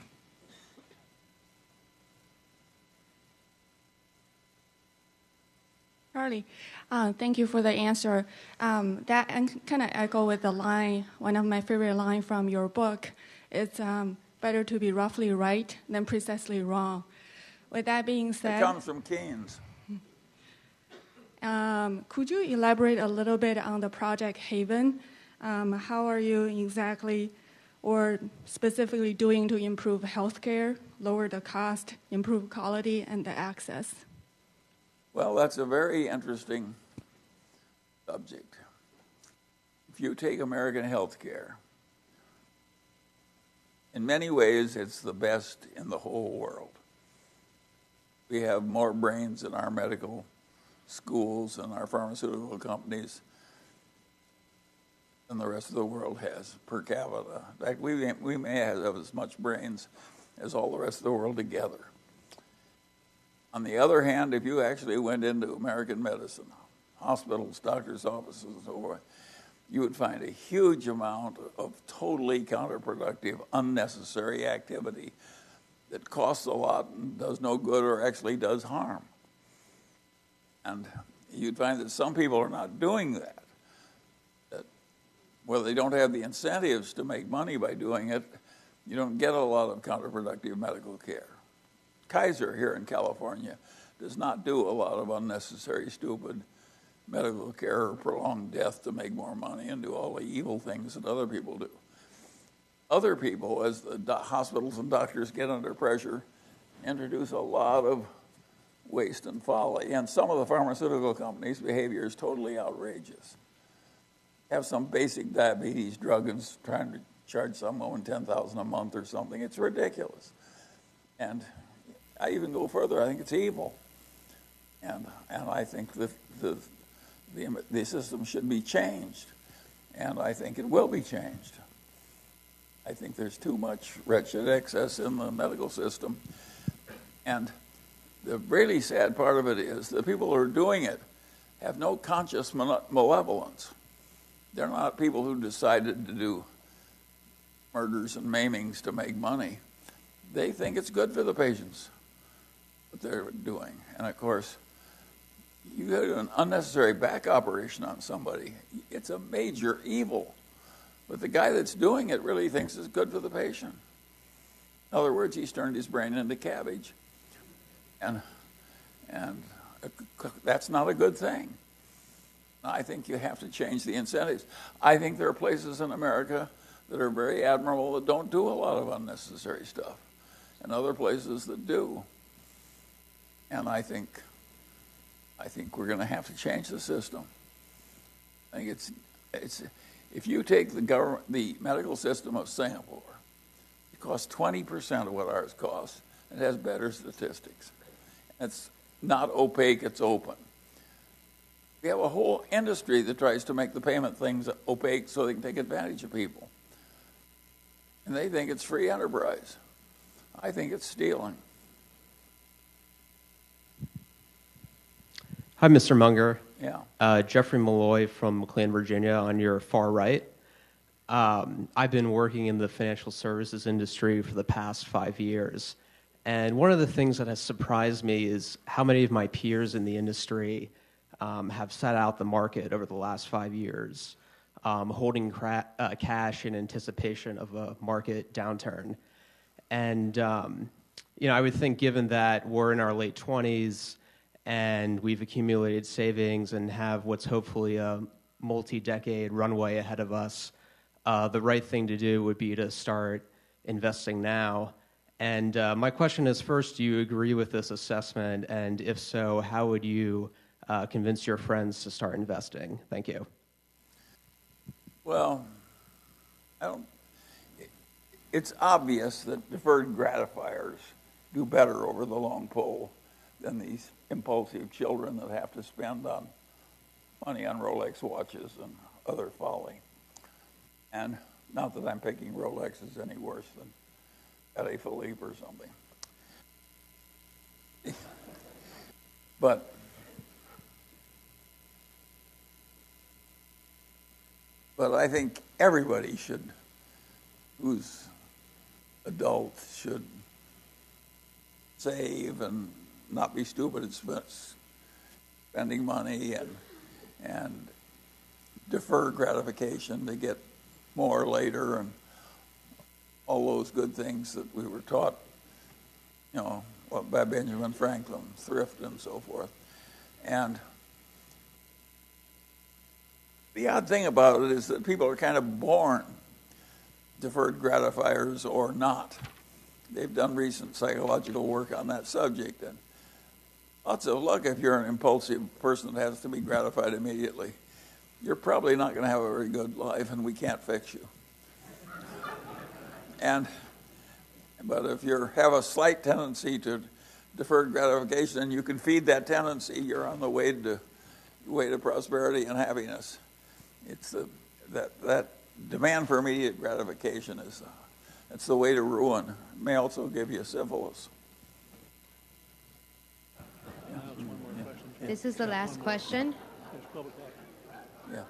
Charlie, thank you for the answer. That kind of echo with the line, one of my favorite lines from your book. It's better to be roughly right than precisely wrong. With that being said, it comes from Keynes. Could you elaborate a little bit on the Project Haven? How are you exactly or specifically doing to improve healthcare, lower the cost, improve quality, and the access? Well, that's a very interesting subject. If you take American healthcare, in many ways it's the best in the whole world. We have more brains in our medical schools and our pharmaceutical companies than the rest of the world has per capita. In fact, we may have as much brains as all the rest of the world together. On the other hand, if you actually went into American medicine, hospitals, doctors' offices, and so forth, you would find a huge amount of totally counterproductive, unnecessary activity that costs a lot and does no good or actually does harm. And you'd find that some people are not doing that. Where they don't have the incentives to make money by doing it, you don't get a lot of counterproductive medical care. Kaiser here in California does not do a lot of unnecessary, stupid medical care or prolonged death to make more money and do all the evil things that other people do. Other people, as the hospitals and doctors get under pressure, introduce a lot of waste and folly. And some of the pharmaceutical companies' behavior is totally outrageous. Have some basic diabetes drug and trying to charge someone $10,000 a month or something. It's ridiculous. And I even go further. I think it's evil. And I think the system should be changed. And I think it will be changed. I think there's too much wretched excess in the medical system. And the really sad part of it is the people who are doing it have no conscious malevolence. They're not people who decided to do murders and maimings to make money. They think it's good for the patients, what they're doing. And of course, you do an unnecessary back operation on somebody, it's a major evil. But the guy that's doing it really thinks it's good for the patient. In other words, he's turned his brain into cabbage. And that's not a good thing. I think you have to change the incentives. I think there are places in America that are very admirable that don't do a lot of unnecessary stuff, and other places that do. And I think we're going to have to change the system. I think it's if you take the medical system of Singapore, it costs 20% of what ours costs. It has better statistics. It's not opaque, it's open. We have a whole industry that tries to make the payment things opaque so they can take advantage of people. And they think it's free enterprise. I think it's stealing. Hi, Mr. Munger. Yeah. Jeffrey Malloy from McLean, Virginia, on your far right. I've been working in the financial services industry for the past 5 years. And one of the things that has surprised me is how many of my peers in the industry have sat out the market over the last 5 years, holding cash in anticipation of a market downturn. And, I would think given that we're in our late 20s and we've accumulated savings and have what's hopefully a multi-decade runway ahead of us, the right thing to do would be to start investing now. And my question is, first, do you agree with this assessment? And if so, how would you convince your friends to start investing? Thank you. Well, it's obvious that deferred gratifiers do better over the long pull than these impulsive children that have to spend money on Rolex watches and other folly. And not that I'm picking Rolexes any worse than Patek Philippe or something. But I think everybody who's adult should save and not be stupid at spending money and defer gratification to get more later and all those good things that we were taught, by Benjamin Franklin, thrift and so forth. And the odd thing about it is that people are kind of born deferred gratifiers or not. They've done recent psychological work on that subject, and lots of luck if you're an impulsive person that has to be gratified immediately. You're probably not going to have a very good life, and we can't fix you. But if you have a slight tendency to deferred gratification, and you can feed that tendency, you're on the way to prosperity and happiness. It's that demand for immediate gratification it's the way to ruin. It may also give you syphilis. This is the last question. Yeah.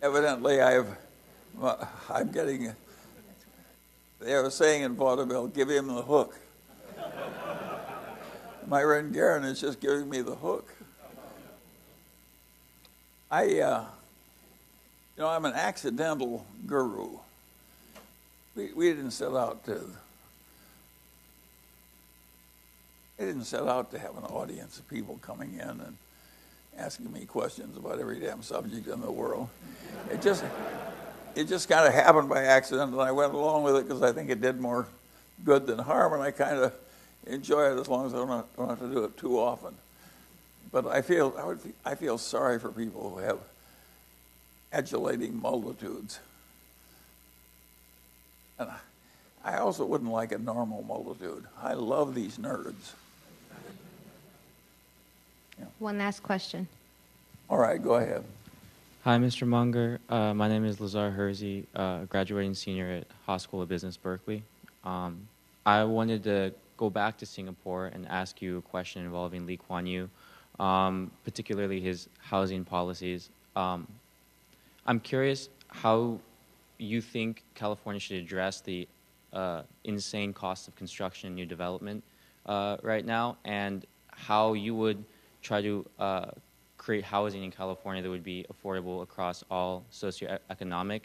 Evidently, I'm getting. They have a saying in vaudeville: "Give him the hook." My friend Garen is just giving me the hook. I'm an accidental guru. We didn't set out to. I didn't set out to have an audience of people coming in and asking me questions about every damn subject in the world. It just kind of happened by accident, and I went along with it because I think it did more good than harm, and I kind of enjoy it as long as I don't have to do it too often. But I feel sorry for people who have adulating multitudes. And I also wouldn't like a normal multitude. I love these nerds. Yeah. One last question. All right, go ahead. Hi, Mr. Munger. My name is Lazar Hersey, graduating senior at Haas School of Business, Berkeley. I wanted to go back to Singapore and ask you a question involving Lee Kuan Yew, particularly his housing policies. I'm curious how you think California should address the insane cost of construction and new development right now, and how you would try to create housing in California that would be affordable across all socioeconomic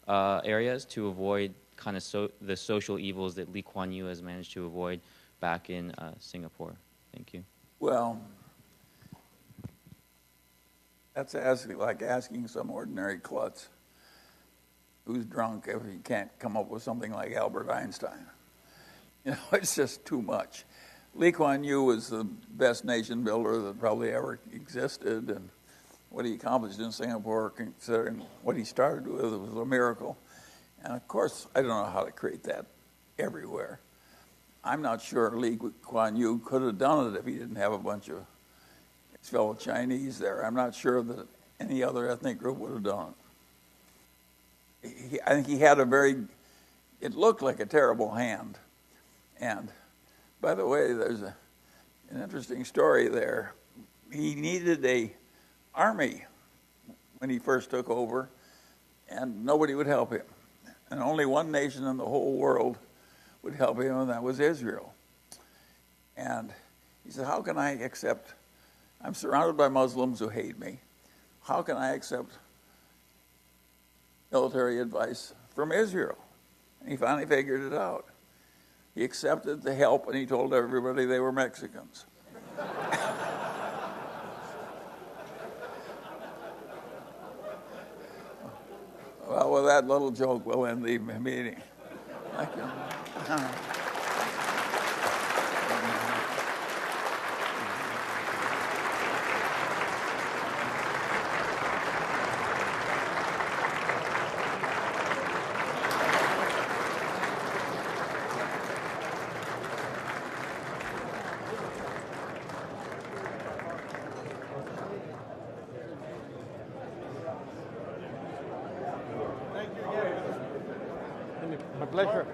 areas to avoid kind of the social evils that Lee Kuan Yew has managed to avoid back in Singapore. Thank you. Well, that's like asking some ordinary klutz who's drunk if he can't come up with something like Albert Einstein. It's just too much. Lee Kuan Yew was the best nation builder that probably ever existed, and what he accomplished in Singapore, considering what he started with, was a miracle. And of course, I don't know how to create that everywhere. I'm not sure Lee Kuan Yew could have done it if he didn't have a bunch of his fellow Chinese there. I'm not sure that any other ethnic group would have done it. I think he had it looked like a terrible hand. And by the way, there's an interesting story there. He needed an army when he first took over, and nobody would help him. And only one nation in the whole world would help him, and that was Israel. And he said, how can I accept, I'm surrounded by Muslims who hate me. How can I accept military advice from Israel? And he finally figured it out. He accepted the help, and he told everybody they were Mexicans. Well, with that little joke, we'll end the meeting. Thank you. pleasure.